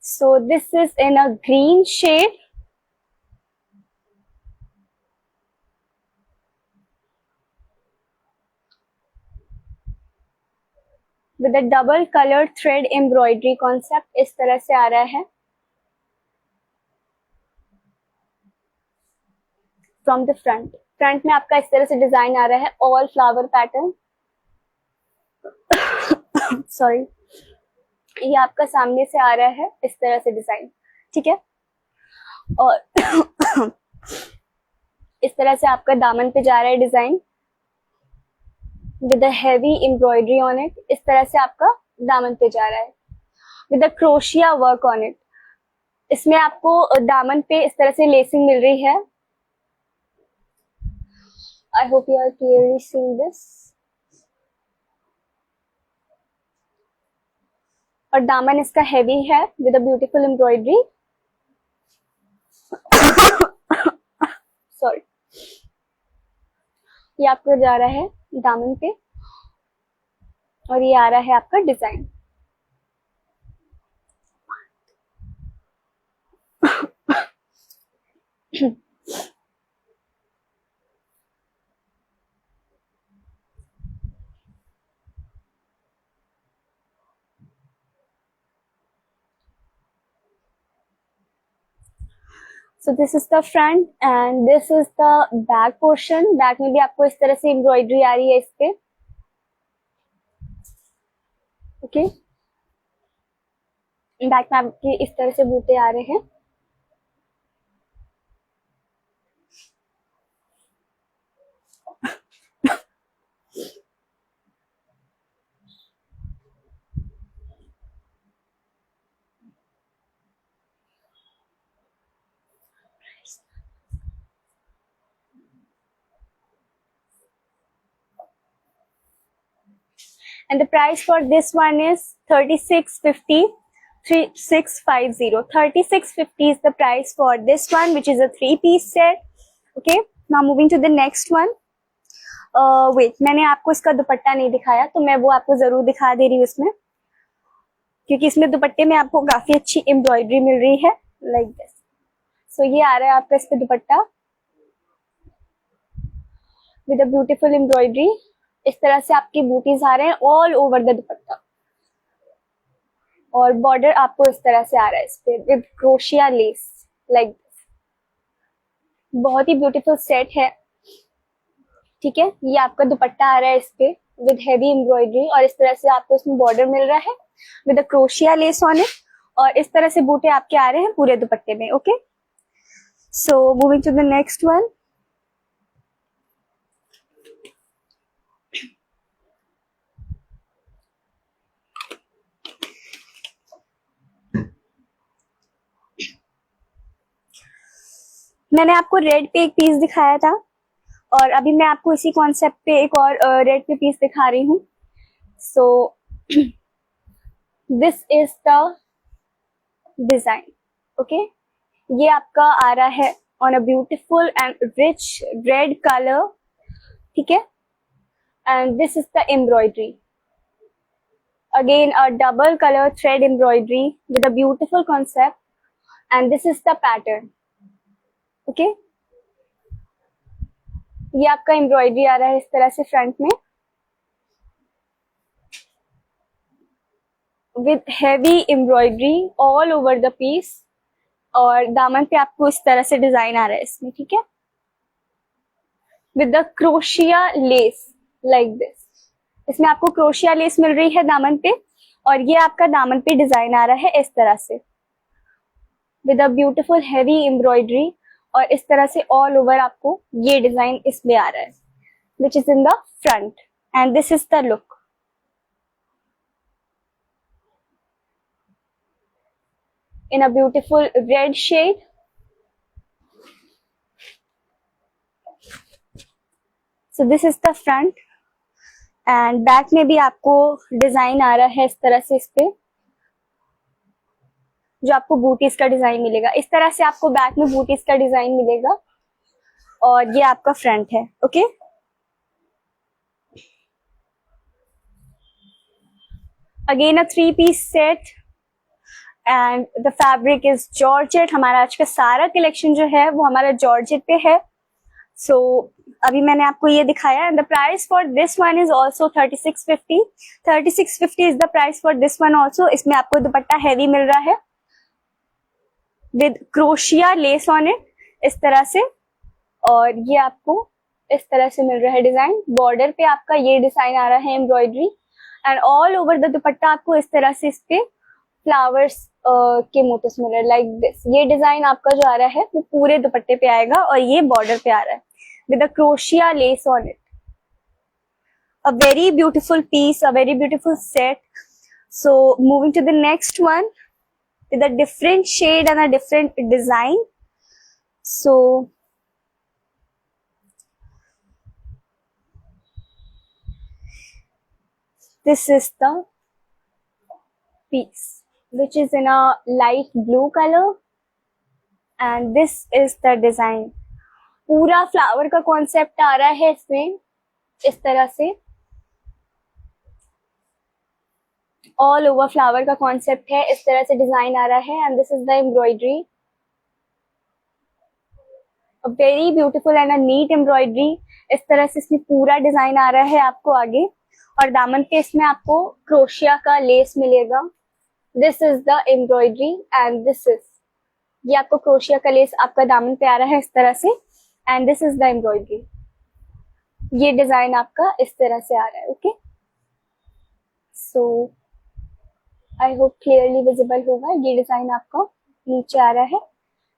So this is in a green shade. With a double colored thread embroidery concept, इस तरह से आ रहा है फ्रॉम द फ्रंट। फ्रंट में आपका इस तरह से डिजाइन आ रहा है, ऑल फ्लावर पैटर्न। सॉरी, ये आपका सामने से आ रहा है इस तरह से डिजाइन, ठीक है, और इस तरह से आपका दामन पे जा रहा है design with a heavy embroidery on it. इस तरह से आपका दामन पे जा रहा है with a crochet work on it. इसमें आपको दामन पे इस तरह से लेसिंग मिल रही है। I hope you are clearly seeing this. और दामन इसका हैवी है with a beautiful embroidery. Sorry, ये आपको जा रहा है दामन पे, और ये आ रहा है आपका design. So this is the front and this is the back portion. Back में भी आपको इस तरह से एम्ब्रॉयडरी आ रही है इस पे, ओके। बैक में आपके इस तरह से बूटे आ रहे हैं। And the price for this one is 3650, 3650. 3650 is the price for this one, which is a 3-piece set. Okay, now moving to the next one. Wait, मैंने आपको इसका दुपट्टा नहीं दिखाया, तो मैं वो आपको जरूर दिखा दे रही हूँ इसमें, क्योंकि इसमें दुपट्टे में आपको काफी अच्छी एम्ब्रॉयडरी मिल रही है लाइक दिस। सो ये आ रहा है आपका इस पे दुपट्टा विद अ ब्यूटीफुल एम्ब्रॉयडरी। इस तरह से आपकी बूटीज आ रहे हैं ऑल ओवर द दुपट्टा, और बॉर्डर आपको इस तरह से आ रहा है इस पे with crochet less like this. बहुत ही ब्यूटीफुल सेट है, ठीक है। ये आपका दुपट्टा आ रहा है इस पे विद हेवी एम्ब्रॉयडरी, और इस तरह से आपको इसमें बॉर्डर मिल रहा है with a crochet lace on it, और इस तरह से बूटे आपके आ रहे हैं पूरे दुपट्टे में, okay. So moving to the next one. मैंने आपको रेड पे एक पीस दिखाया था और अभी मैं आपको इसी कॉन्सेप्ट पे एक और रेड पे पीस दिखा रही हूँ. So this is the design. Okay, ये आपका आ रहा है on a beautiful and rich red colour. ठीक है, and this is the embroidery. Again, a double color thread embroidery with a beautiful concept, and this is the pattern. Okay, ये आपका embroidery आ रहा है इस तरह से फ्रंट में with heavy embroidery all over the piece, और दामन पे आपको इस तरह से डिजाइन आ रहा है इसमें. ठीक है, with the crochet lace like this. इसमें आपको क्रोशिया लेस मिल रही है दामन पे, और ये आपका दामन पे डिजाइन आ रहा है इस तरह से with a beautiful heavy embroidery, और इस तरह से ऑल ओवर आपको ये डिजाइन इसमें आ रहा है which is in the front, and this is the look. In a beautiful red shade. So this is the front, and back में भी आपको डिजाइन आ रहा है इस तरह से, इस पे जो आपको बूटीज का डिजाइन मिलेगा. इस तरह से आपको बैक में बूटीज का डिजाइन मिलेगा, और ये आपका फ्रंट है. Okay, again a 3-piece set, and the fabric is georgette. हमारा आज का सारा कलेक्शन जो है वो हमारा जॉर्जेट पे है. सो अभी मैंने आपको ये दिखाया, and the price for this one is also 3650. 3650 is the price for this one also. इसमें आपको दुपट्टा हैवी मिल रहा है with crochet lace on it इस तरह से, और ये आपको इस तरह से मिल रहा है डिजाइन. बॉर्डर पे आपका ये डिजाइन आ रहा है embroidery, and all over the दुपट्टा आपको इस तरह से इस पे फ्लावर्स के मोटिव्स मिल रहे हैं लाइक दिस. ये डिजाइन आपका जो आ रहा है वो पूरे दुपट्टे पे आएगा, और ये बॉर्डर पे आ रहा है with a crochet lace on it. A very beautiful piece, a very beautiful set. So moving to the next one with a different shade and a different design. So this is the piece which is in a light blue color, and this is the design. पूरा flower का concept आ रहा है इसमें इस तरह से, all over flower का कॉन्सेप्ट है, इस तरह से डिजाइन आ रहा है, and this is the embroidery. Very beautiful and a neat embroidery. इस तरह से इसमें पूरा डिजाइन आ रहा है आपको आगे, और दामन पे इसमें आपको क्रोशिया का लेस मिलेगा. This is the embroidery, and this is, ये आपको क्रोशिया का लेस आपका दामन पे आ रहा है इस तरह से, and this is the embroidery. ये डिजाइन आपका इस तरह से आ रहा है. Okay, so I hope clearly visible होगा. ये डिजाइन आपका नीचे आ रहा है,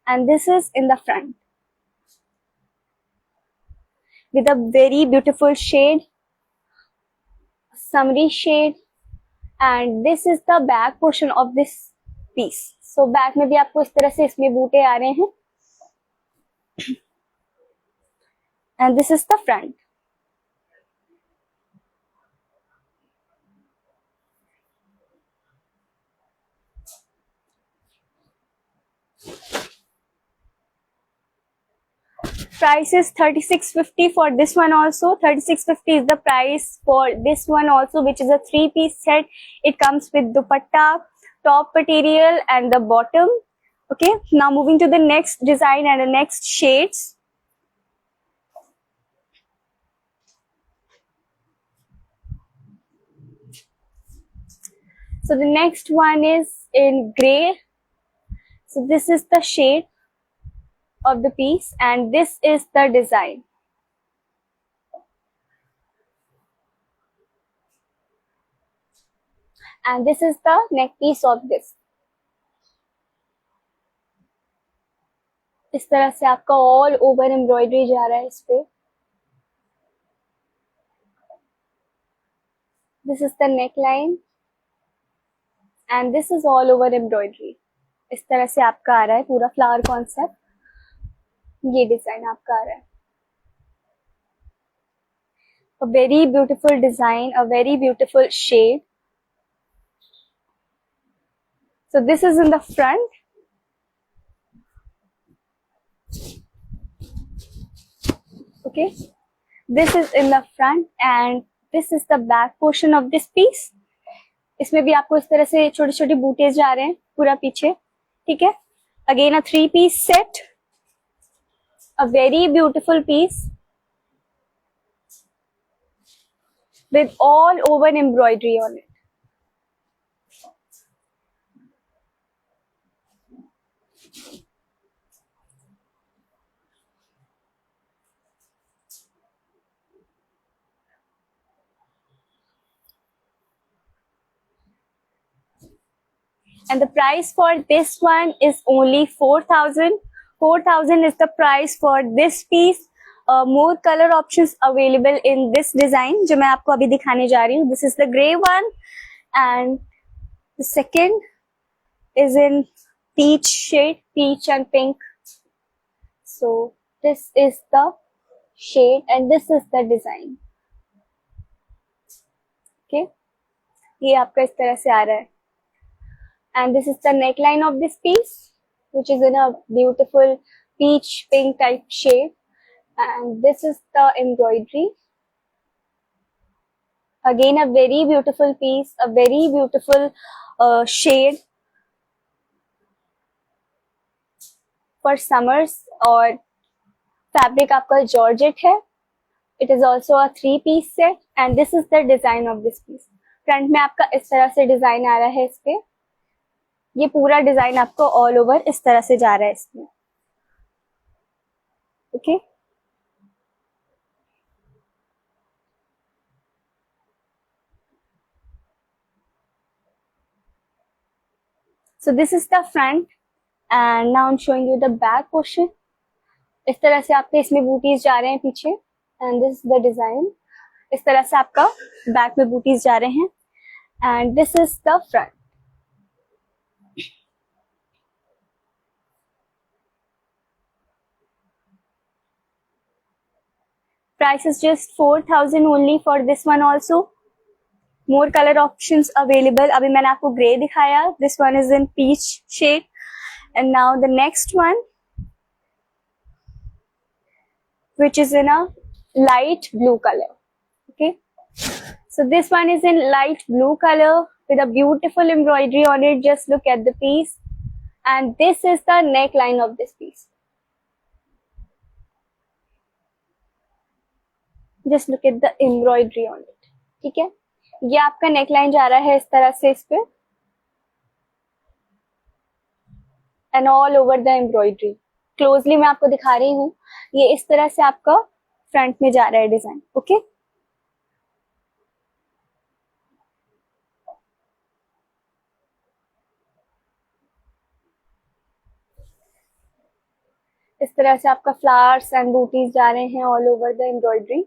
and this is in the front with a very beautiful shade, summery shade, and this is the back portion of this piece. So back में भी आपको इस तरह से इसमें बूटे आ रहे हैं, and this is the front. Price is 3650 for this one also. 3650 is the price for this one also, which is a 3-piece set. It comes with dupatta, top material, and the bottom. Okay, now moving to the next design and the next shades. So the next one is in gray. So this is the shade of the piece, and this is the design. And this is the neck piece of this. इस तरह से आपका all over embroidery जा रहा है इस पे. This is the neck line, and this is all over embroidery. इस तरह से आपका आ रहा है पूरा फ्लावर कॉन्सेप्ट ये डिजाइन आपका आ रहा है. A very beautiful design, a very beautiful shade. So this is in the front. Okay, this is in the front and this is the back portion of this piece. इसमें भी आपको इस तरह से छोटे छोटे बूटेज जा रहे हैं पूरा पीछे. ठीक है, again a 3-piece set, a very beautiful piece with all over embroidery on it. And the price for this one is only 4,000. 4,000 is the price for this piece. More color options available in this design जो मैं आपको अभी दिखाने जा रही हूँ. This is the gray one and the second is in peach shade, peach and pink. So this is the shade and this is the design. Okay, ये आपका इस तरह से आ रहा है. And this is the neckline of this piece, which is in a beautiful peach pink type shade. And this is the embroidery. Again, a very beautiful piece, a very beautiful shade for summers. और fabric आपका georgette है. It is also a 3-piece set. And this is the design of this piece. Front में आपका इस तरह से design आ रहा है इस पे. ये पूरा डिजाइन आपको ऑल ओवर इस तरह से जा रहा है इसमें. Okay, so this is the front and now I am showing you the back portion. इस तरह से आपके इसमें बूटीज जा रहे हैं पीछे and this is the design. इस तरह से आपका बैक में बूटीज जा रहे हैं and this is the front. Price is just 4,000 only for this one also. More color options available. अभी मैंने आपको ग्रे दिखाया. This one is in peach shade. And now the next one, which is in a light blue color. Okay. So this one is in light blue color with a beautiful embroidery on it. Just look at the piece. And this is the neckline of this piece. Just look at the embroidery on it. ठीक है, ये आपका neckline जा रहा है इस तरह से इस पे and all over the embroidery. Closely मैं आपको दिखा रही हूँ. ये इस तरह से आपका फ्रंट में जा रहा है डिजाइन. ओके, इस तरह से आपका फ्लावर्स एंड बूटीज जा रहे हैं ऑल ओवर द एम्ब्रॉयडरी.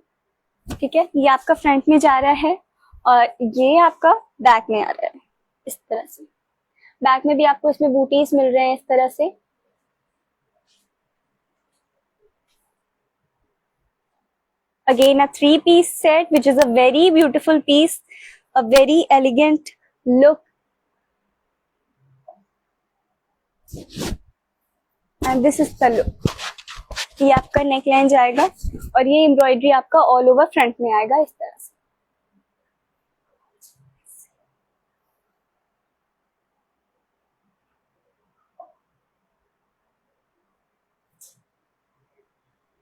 ठीक है, ये आपका फ्रंट में जा रहा है और ये आपका बैक में आ रहा है इस तरह से. बैक में भी आपको इसमें बूटीज मिल रहे हैं इस तरह से. Again a 3-piece set which is a very beautiful piece, a very elegant look. And this is the look. ये आपका नेकलाइन जाएगा और ये एम्ब्रॉयडरी आपका ऑल ओवर फ्रंट में आएगा इस तरह से.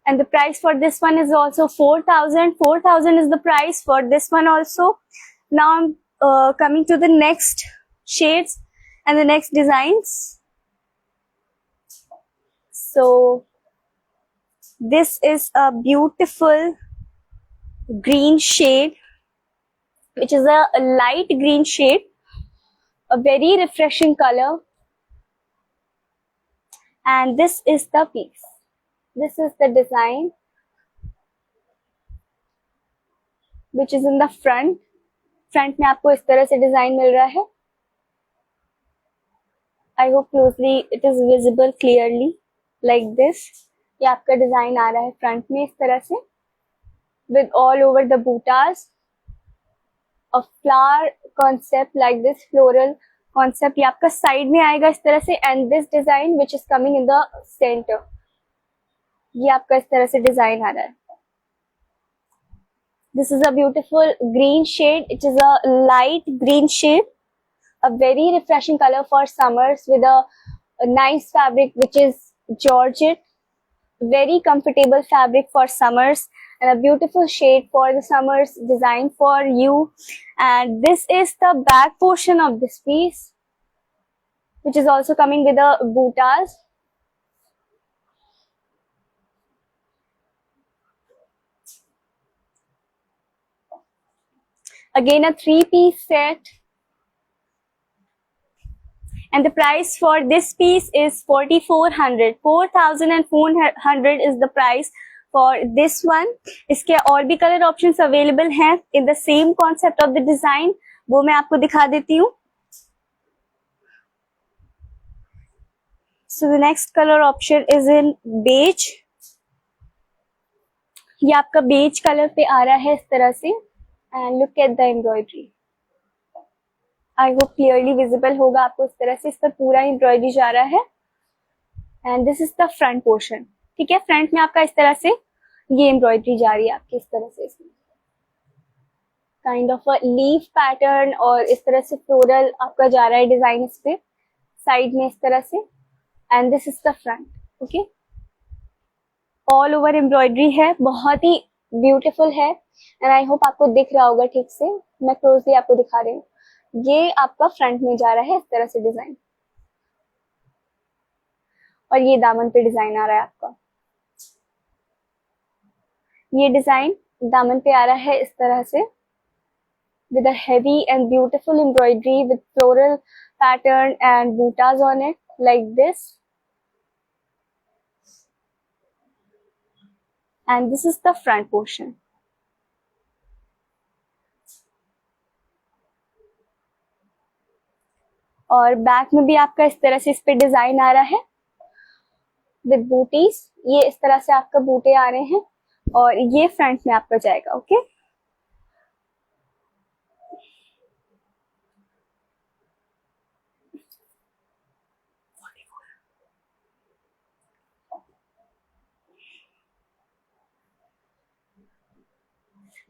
And the price for this one is also 4,000. 4,000 is the price for this one also. Now I'm coming to the next shades and the next designs. So this is a beautiful green shade, which is a light green shade, a very refreshing color. And this is the piece. This is the design, which is in the front. Front में आपको इस तरह से design मिल रहा है. I hope closely it is visible clearly like this. ये आपका design आ रहा है फ्रंट में इस तरह से, विद ऑल ओवर द बूटास, a flower concept like this, floral concept. ये आपका साइड में आएगा इस तरह से, and this design which is coming in the centre, ये आपका इस तरह से डिजाइन आ रहा है। This is a beautiful green shade. It is a light green shade, a very refreshing color for summers with a nice fabric which is georgette. Very comfortable fabric for summers and a beautiful shade for the summers designed for you. And this is the back portion of this piece, which is also coming with the bootas. Again, a 3-piece set. And the price for this piece is 4,400. 4,400 is the price for this one. इसके और भी colour options available हैं in the same concept of the design, वो मैं आपको दिखा देती हूँ. So the next color option is in beige. ये आपका beige कलर पे आ रहा है इस तरह से, and look at the embroidery. I hope clearly visible होगा आपको, इस तरह से इस पर पूरा एम्ब्रॉयडरी जा रहा है, and this is the front portion. ठीक है, फ्रंट में आपका इस तरह से ये एम्ब्रॉयडरी जा रही है आपकी इस तरह से, इसमें kind of a leaf pattern, और इस तरह से फ्लोरल आपका जा रहा है डिजाइन इस पे साइड में इस तरह से, and this is the front. Okay, all over embroidery है, बहुत ही ब्यूटीफुल है, एंड आई होप आपको दिख रहा होगा ठीक से. मैं क्लोजली आपको दिखा रही हूँ. ये आपका फ्रंट में जा रहा है इस तरह से डिजाइन, और ये दामन पे डिजाइन आ रहा है आपका. ये डिजाइन दामन पे आ रहा है इस तरह से, with a heavy and beautiful embroidery with floral pattern and bootas on it like this. And this is the front portion. और बैक में भी आपका इस तरह से इस पे डिजाइन आ रहा है विद बूटीज. ये इस तरह से आपका बूटे आ रहे हैं, और ये फ्रंट में आपका जाएगा. Okay,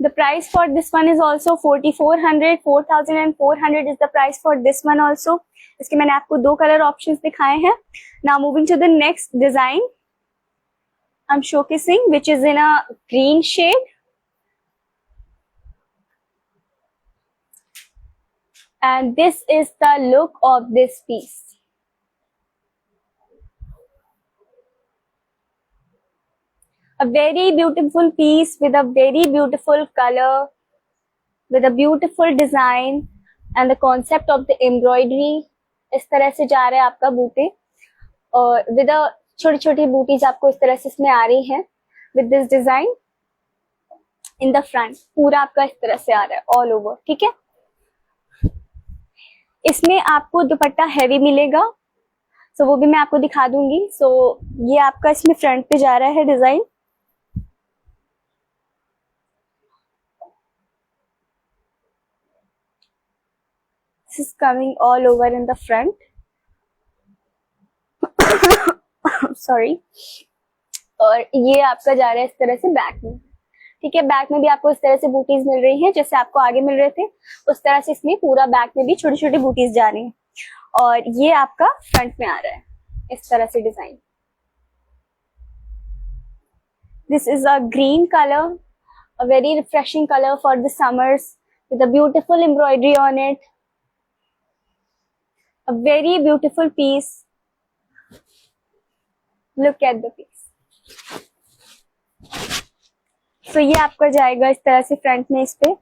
the price for this one is also 4,400. 4,400 is the price for this one also. इसके मैंने आपको दो कलर ऑप्शंस दिखाए हैं. Now moving to the next design I'm showcasing, which is in a green shade, and this is the look of this piece. A very beautiful piece with a very beautiful color, with a beautiful design, and the concept of the embroidery इस तरह से जा रहा है आपका बूटे, और with a छोटी छोटी बूटीज आपको इस तरह से इसमें आ रही है with this design in the front. पूरा आपका इस तरह से आ रहा है all over. ठीक है, इसमें आपको दुपट्टा हैवी मिलेगा, सो वो भी मैं आपको दिखा दूंगी. सो ये आपका इसमें फ्रंट पे जा रहा है design. This is coming all over in the front. Sorry. और ये आपका जा रहा है इस तरह से बैक में. ठीक है, बैक में भी आपको इस तरह से बूटीज मिल रही हैं, जैसे आपको आगे मिल रहे थे उस तरह से इसमें पूरा बैक में भी छोटी छोटी बूटीज जा रही हैं, और ये आपका फ्रंट में आ रहा है इस तरह से design. This is a green colour, a very refreshing color for the summers with a beautiful embroidery on it. A very beautiful piece. Look at the piece. So ये आपका जाएगा इस तरह से फ्रंट में इस पे.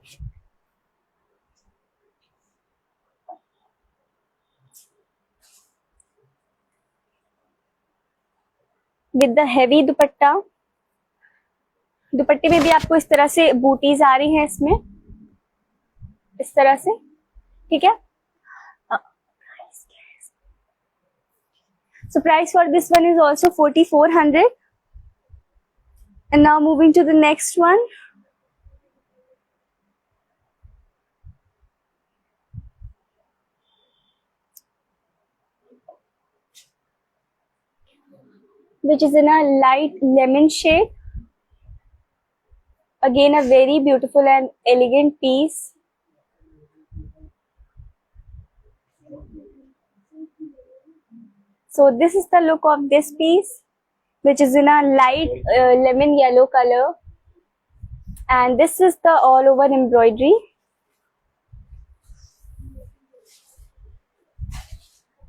With the heavy दुपट्टा. दुपट्टे में भी आपको इस तरह से बूटीज आ रही हैं इसमें इस तरह से. ठीक है, so price for this one is also 4,400. And now moving to the next one. Which is in a light lemon shade. Again, a very beautiful and elegant piece. So this is the look of this piece, which is in a light lemon yellow color. And this is the all over embroidery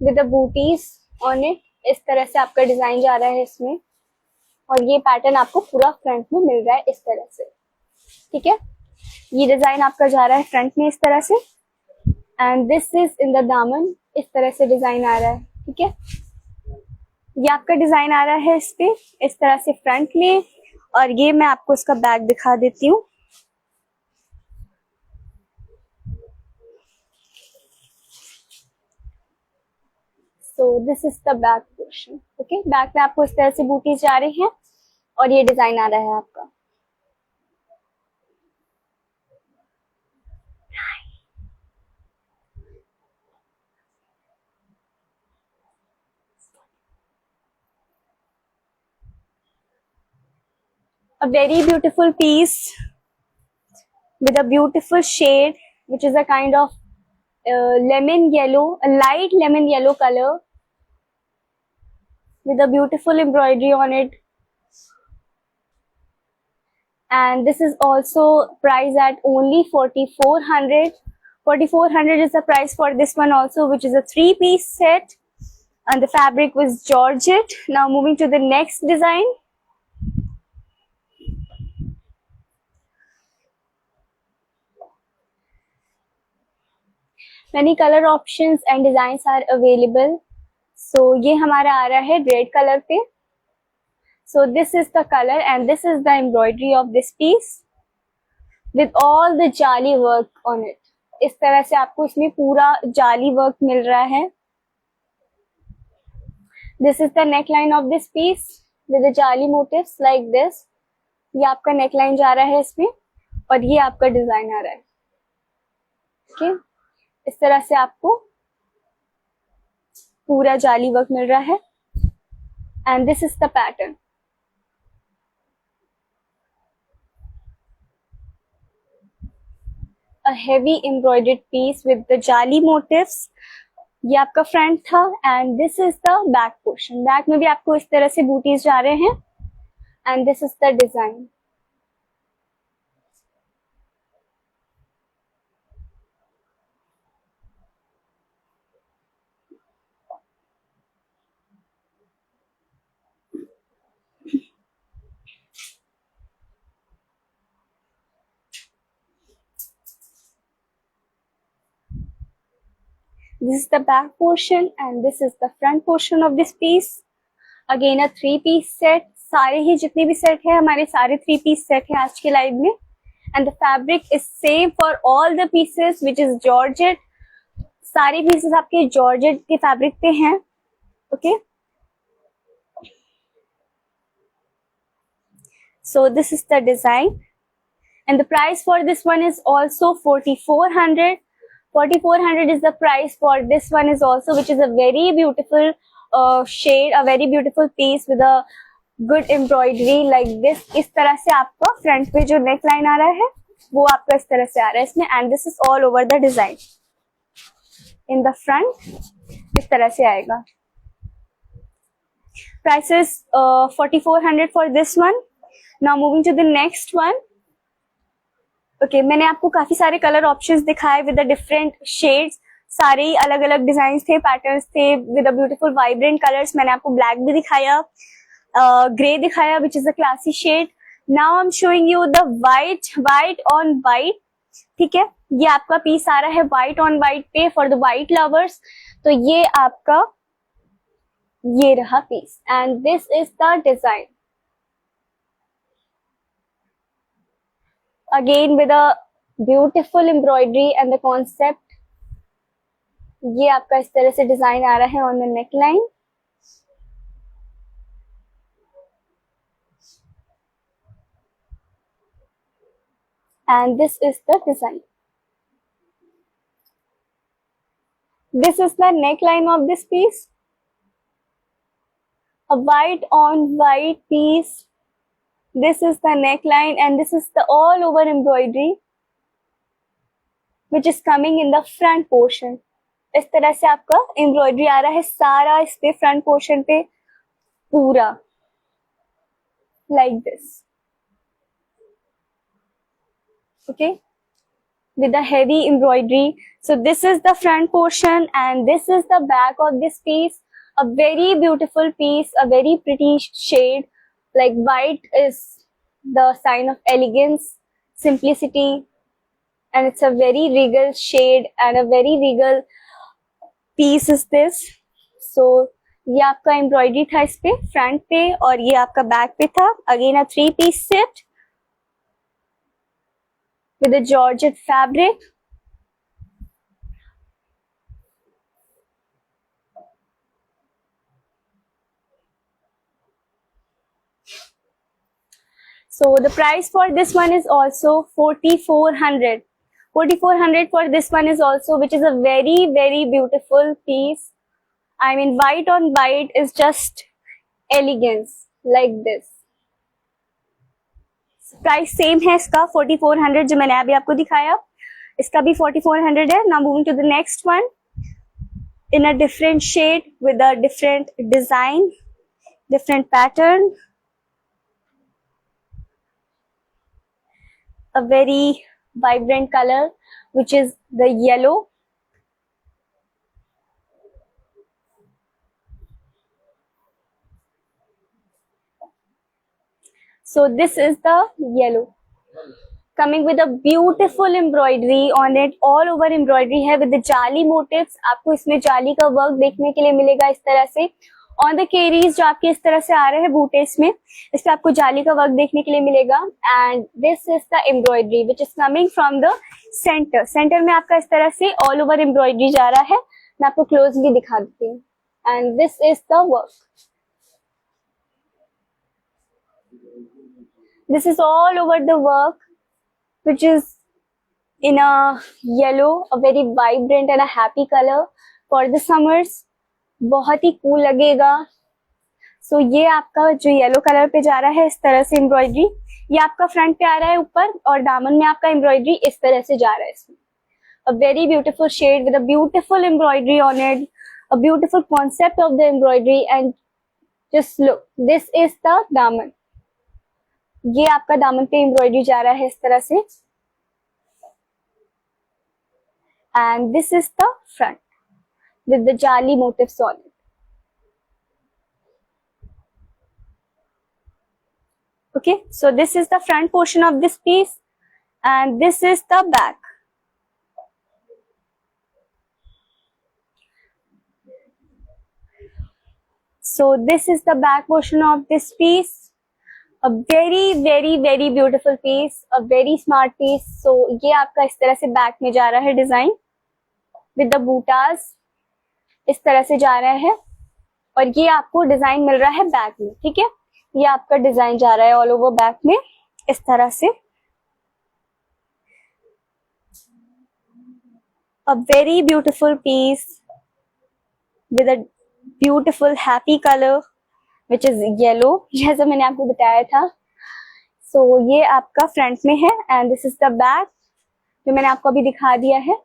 with the booties on it. इस तरह से आपका design जा रहा है इसमें, और ये पैटर्न आपको पूरा फ्रंट में मिल रहा है इस तरह से. ठीक है, ये डिजाइन आपका जा रहा है फ्रंट में इस तरह से. And this is in the दामन, इस तरह से डिजाइन आ रहा है. ठीक है, ये आपका डिजाइन आ रहा है इस पे इस तरह से फ्रंट में. और ये मैं आपको इसका बैक दिखा देती हूँ. So this is the back portion. Okay, back में आपको इस तरह से बूटीज जा रही हैं और ये डिजाइन आ रहा है आपका. A very beautiful piece with a beautiful shade, which is a kind of lemon yellow, a light lemon yellow color with a beautiful embroidery on it. And this is also priced at only 4,400. 4,400 is the price for this one also, which is a 3-piece set. And the fabric was georgette. Now moving to the next design. Many color options and designs are available. So ये हमारा आ रहा है red colour पे. So this is the color and this is the embroidery of this piece with all the जाली work on it. इस तरह से आपको इसमें पूरा जाली वर्क मिल रहा है. This is the neckline of this piece with the जाली motifs like this. ये आपका नेकलाइन जा रहा है इसमें और ये आपका डिजाइन आ रहा है. ओके, इस तरह से आपको पूरा जाली वर्क मिल रहा है. And this is the pattern. A heavy embroidered peace with the जाली मोटिव्स. ये आपका फ्रंट था and this is the back portion. Back में भी आपको इस तरह से बूटीज जा रहे हैं and this is the design. This is the back portion and this is the front portion of this piece. Again a 3-piece set. सारे ही जितने भी सेट है हमारे सारे 3-piece set है आज के लाइव में. And the fabric is same for all the pieces, which is georgette. सारे पीसेस आपके georgette के फैब्रिक पे हैं. Okay. So this is the design and the price for this one is also 4,400. 4,400 is the price for this one is also, which is a very beautiful shade, a very beautiful piece with a good embroidery like this. इस तरह से आपका front पे जो neck line आ रहा है वो आपका इस तरह से आ रहा है इसमें. And this is all over the design in the front. इस तरह से आएगा. Price is 4,400 for this one. Now moving to the next one. Okay, मैंने आपको काफी सारे कलर ऑप्शंस दिखाए विद द डिफरेंट शेड्स. सारे ही अलग अलग डिजाइन थे, पैटर्न्स थे विद ब्यूटीफुल वाइब्रेंट कलर्स. मैंने आपको ब्लैक भी दिखाया, ग्रे दिखाया which is a classy shade. Now I am showing you the white on white. ठीक है, ये आपका पीस आ रहा है वाइट ऑन वाइट पे फॉर द वाइट लवर्स. तो ये आपका ये रहा पीस and this is the design. Again with a beautiful embroidery and the concept. ये आपका इस तरह से डिजाइन आ रहा है on the neck line. and this is the design. This is the neckline of this piece. A white on white piece. This is the neckline and this is the all over embroidery which is coming in the front portion. इस तरह से आपका embroidery आ रहा है सारा इस पे front portion पे पूरा like this. Okay, with the heavy embroidery. So this is the front portion and this is the back of this piece. A very beautiful piece, a very pretty shade. Like white is the sign of elegance, simplicity, and it's a very regal shade and a very regal piece is this. So ये आपका embroidery था इस पे front पे और ये आपका back पे था. Again a 3-piece set with a georgette fabric. So the price for this one is also 4,400. 4,400 for this one is also, which is a very, very beautiful piece. I mean, white on white is just elegance like this. Price same है इसका 4,400 जो मैंने अभी आपको दिखाया, इसका भी 4,400 है. Now moving to the next one in a different shade with a different design, different pattern. A very vibrant color which is the yellow. So this is the yellow coming with a beautiful embroidery on it. All over embroidery है with the जाली motifs. आपको इसमें जाली का work देखने के लिए मिलेगा इस तरह से. ऑन द केरीज जो आपके इस तरह से आ रहे हैं बूटेस में, इस पे आपको जाली का वर्क देखने के लिए मिलेगा. And this is the embroidery which is coming from the centre. Centre में आपका इस तरह से ऑल ओवर एम्ब्रॉयडरी जा रहा है. मैं आपको क्लोजली दिखा देती हूँ. And this is the work. This is all over the work, which is in a yellow, a very vibrant and a happy color for the summers. बहुत ही cool लगेगा. So ये आपका जो येलो कलर पे जा रहा है इस तरह से एम्ब्रॉयडरी, ये आपका फ्रंट पे आ रहा है ऊपर और दामन में आपका एम्ब्रॉयडरी इस तरह से जा रहा है इसमें. A very beautiful shade with a beautiful embroidery on it, a beautiful concept of the embroidery. And just look, this is the दामन. ये आपका दामन पे एम्ब्रॉयडरी जा रहा है इस तरह से. And this is the front with the jali motifs on it. Okay, so this is the front portion of this piece and this is the back. So this is the back portion of this piece. A very very very beautiful piece, a very smart piece. So ये आपका इस तरह से back में जा रहा है design with the बूटास इस तरह से जा रहा है और ये आपको डिजाइन मिल रहा है बैक में. ठीक है, ये आपका डिजाइन जा रहा है ऑल ओवर बैक में इस तरह से. A very beautiful piece with a beautiful happy colour which is yellow, जैसा मैंने आपको बताया था. सो ये आपका फ्रंट में है and this is the back जो मैंने आपको अभी दिखा दिया है.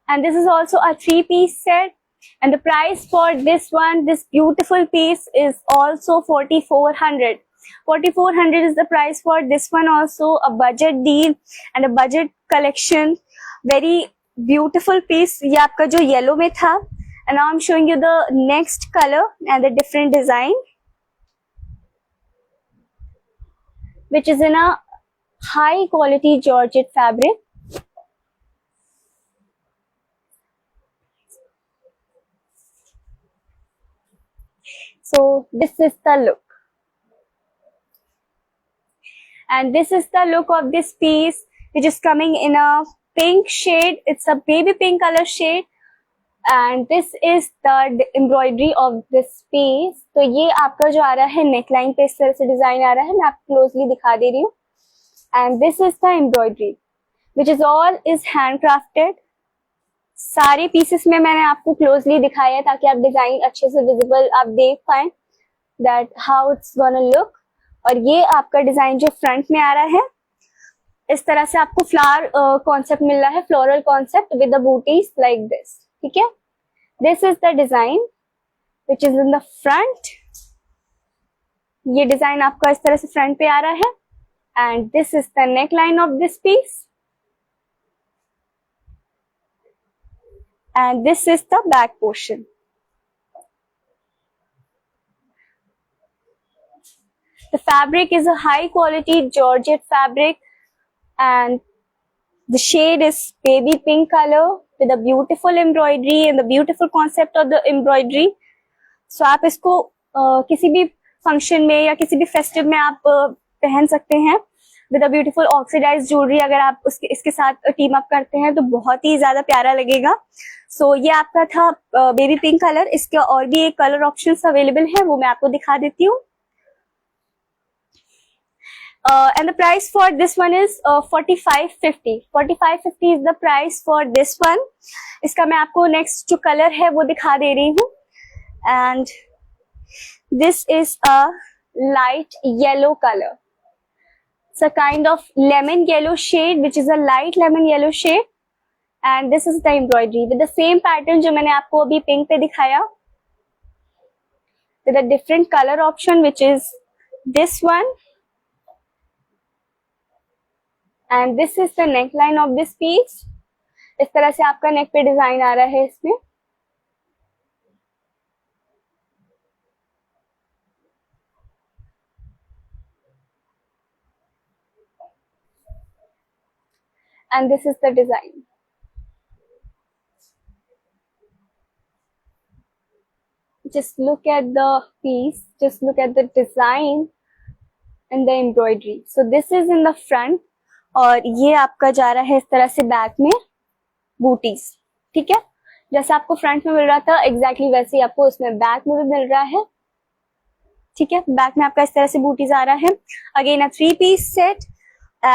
And this is also a 3-piece set and the price for this one, this beautiful piece, is also 4,400. 4,400 is the price for this one also. A budget deal and a budget collection. Very beautiful piece. ये आपका जो yellow में था. And now I'm showing you the next color and the different design, which is in a high quality georgette fabric. So this is the look and this is the look of this piece, which is coming in a pink shade. It's a baby pink color shade and this is the embroidery of this piece. तो ये आपका जो आ रहा है neckline पे इस तरह से डिजाइन आ रहा है, मैं आपको क्लोजली दिखा दे रही हूँ। And this is the embroidery which is all is hand crafted. सारे पीसेस में मैंने आपको क्लोजली दिखाया है ताकि आप डिजाइन अच्छे से विजिबल आप देख पाए that how it's gonna look. और ये आपका डिजाइन जो फ्रंट में आ रहा है, इस तरह से आपको फ्लावर कॉन्सेप्ट मिल रहा है, फ्लोरल कॉन्सेप्ट विद द बूटीज लाइक दिस। ठीक है, this is the design which is in the front. ये डिजाइन आपका इस तरह से फ्रंट पे आ रहा है and this is the neck line of this piece and this is the back portion. The fabric is a high quality georgette fabric and the shade is baby pink color with a beautiful embroidery and the beautiful concept of the embroidery. So आप इसको किसी भी function में या किसी भी festive में आप पहन सकते हैं with a beautiful oxidise jewellery. अगर आप इसके साथ टीम अप करते हैं तो बहुत ही ज्यादा प्यारा लगेगा। सो ये आपका था बेबी पिंक कलर। इसके और भी एक कलर ऑप्शंस अवेलेबल है, वो मैं आपको दिखा देती हूँ। And the price for this one is 4550। 4550 is the price for this one. इसका मैं आपको नेक्स्ट जो कलर है वो दिखा दे रही हूँ। And this is a light yellow colour. It's a kind of lemon yellow shade which is a light lemon yellow shade and this is the embroidery with the same pattern जो मैंने आपको अभी पिंक पे दिखाया with a different color option which is this one and this is the neckline of this piece। इस तरह से आपका नेक पे डिजाइन आ रहा है इसमें। And this is the design। Just look at the piece, just look at the design and the embroidery। So this is in the front और ये आपका जा रहा है इस तरह से बैक में बूटीज। ठीक है, जैसे आपको फ्रंट में मिल रहा था एग्जैक्टली वैसे ही आपको इसमें बैक में भी मिल रहा है। ठीक है, बैक में आपका इस तरह से बूटीज आ रहा है। Again a 3 piece set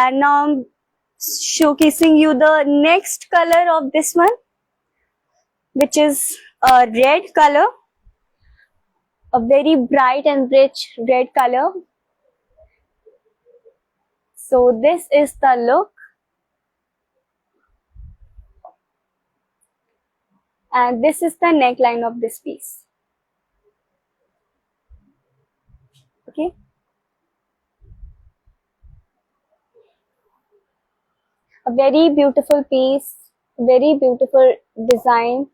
and now I'm showcasing you the next color of this one which is a red color, a very bright and rich red color। So this is the look and this is the neckline of this piece। Okay, a very beautiful piece, very beautiful design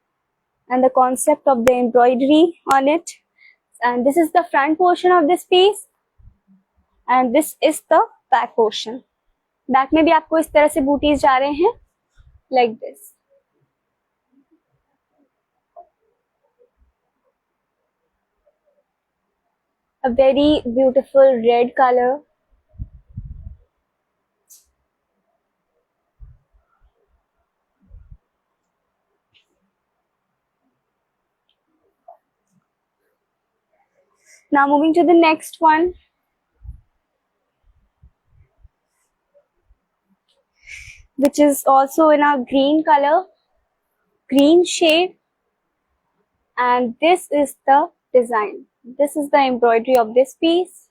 and the concept of the embroidery on it। And this is the front portion of this piece and this is the back portion। Back में भी आपको इस तरह से booties जा रहे हैं like this। A very beautiful red color। Now moving to the next one, which is also in a green color, green shade, and this is the design, this is the embroidery of this piece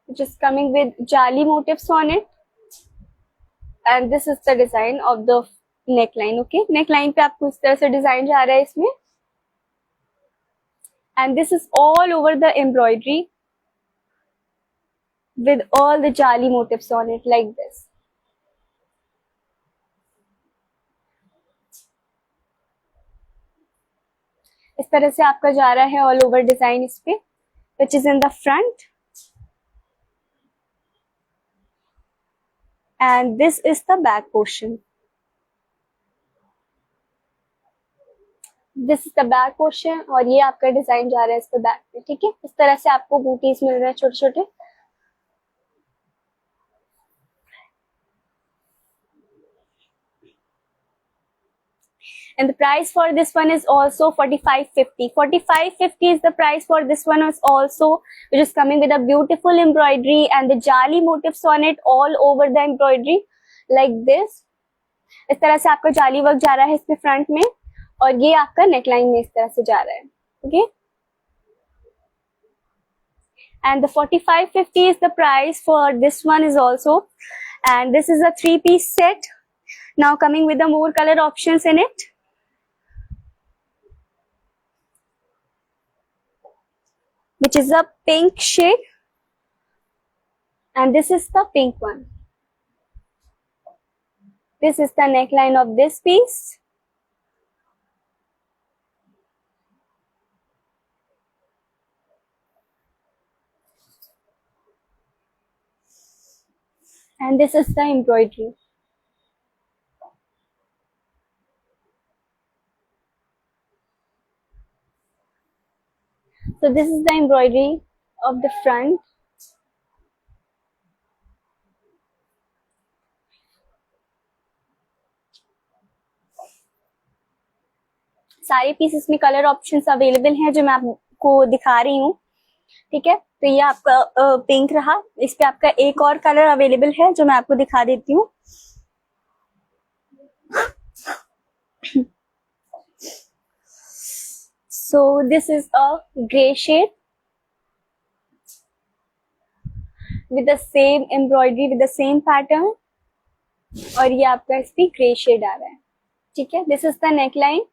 which is coming with jali motifs on it and this is the design of the neckline। Okay, neckline पे आपको इस तरह से design जा रहा है इसमें and this is all over the embroidery with all the jali motifs on it like this। इस तरह से आपका जा रहा है ऑल ओवर डिजाइन इस पे which is in the front and this is the back portion। This is the back portion और ये आपका डिजाइन जा रहा है इस पे बैक पे। ठीक है, इस तरह से आपको बूटीज मिल रहे हैं छोटे छोटे। and the price for this one is also 4550. 4550 is the price for this one is also, which is coming with a beautiful embroidery and the jali motifs on it all over the embroidery like this. इस तरह से आपका जाली work जा रहा है इसमें front में, और ये आपका नेकलाइन में इस तरह से जा रहा है. Okay, and the 4550 is the price for this one is also, and this is a 3-piece set. Now coming with the more color options in it. Which is a pink shade, and this is the pink one. This is the neckline of this piece. And this is the embroidery. So this is the embroidery of the front. सारे pieces में colour options available हैं जो मैं आपको दिखा रही हूँ. ठीक है, तो ये आपका पिंक रहा. इस पे आपका एक और कलर अवेलेबल है जो मैं आपको दिखा देती हूँ. So this is a gray shade with the same embroidery with the same pattern, और ये आपका इस पे ग्रे शेड आ रहा है. ठीक है, this is the neckline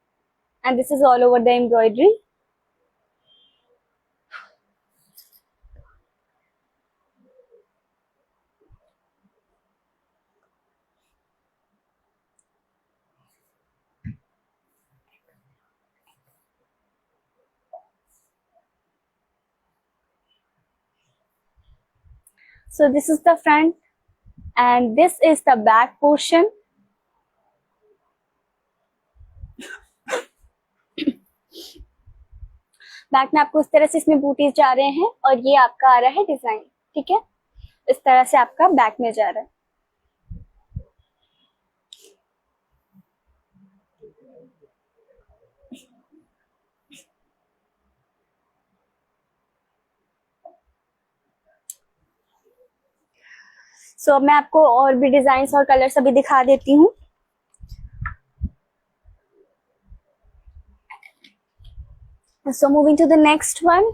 and this is all over the embroidery. So this is the front and this is the back portion. Back में आपको इस तरह से इसमें बूटीज जा रहे हैं और ये आपका आ रहा है डिजाइन. ठीक है, इस तरह से आपका बैक में जा रहा है. सो मैं आपको और भी डिजाइन और कलर्स अभी दिखा देती हूँ. So moving to the next one,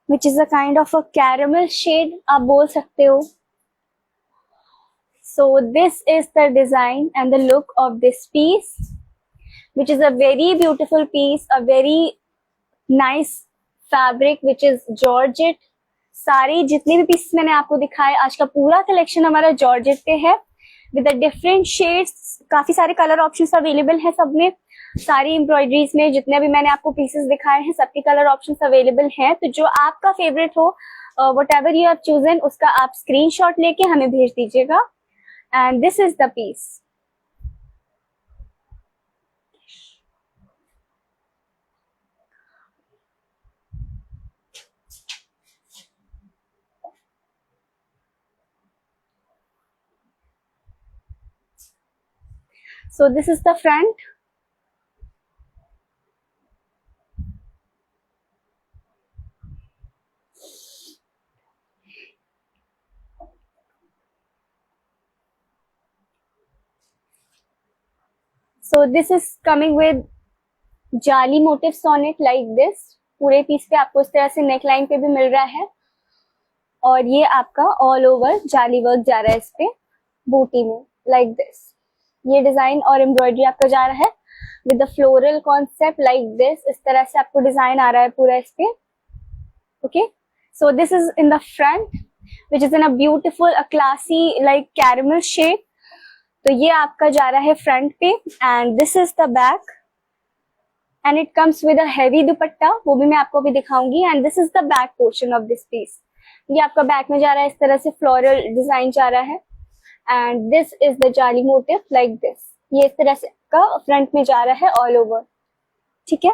which is a kind of a caramel shade आप बोल सकते हो. So this is the design and the look of this piece, which is a very beautiful piece, a very nice fabric which is georgette. सारी जितने भी pieces मैंने आपको दिखाए, आज का पूरा कलेक्शन हमारा जॉर्जेट पे है विद द डिफरेंट शेड्स. काफी सारे कलर ऑप्शंस अवेलेबल हैं सब में. सारी एम्ब्रॉयडरीज में जितने भी मैंने आपको पीसेस दिखाए हैं सबके कलर ऑप्शंस अवेलेबल हैं. तो जो आपका फेवरेट हो, whatever you have chosen, उसका आप स्क्रीनशॉट लेके हमें भेज दीजिएगा. And this is the piece. So this is the front. So this is coming with जाली motifs on it like this. पूरे पीस पे आपको इस तरह से नेक लाइन पे भी मिल रहा है और ये आपका ऑल ओवर जाली वर्क जा रहा है इस पे बूटी में लाइक दिस. ये डिजाइन और एम्ब्रॉयडरी आपका जा रहा है with the floral concept like this. इस तरह से आपको डिजाइन आ रहा है पूरा इस पे. Okay, so this is in the front which is in a beautiful a classy like caramel shade. तो ये आपका जा रहा है फ्रंट पे and this is the back and it comes with a heavy dupatta, वो भी मैं आपको भी दिखाऊंगी. And this is the back portion of this piece. ये आपका बैक में जा रहा है इस तरह से फ्लोरल डिजाइन जा रहा है एंड दिस इज द जाली मोटिव लाइक दिस. ये इस तरह से का फ्रंट में जा रहा है ऑल ओवर. ठीक है,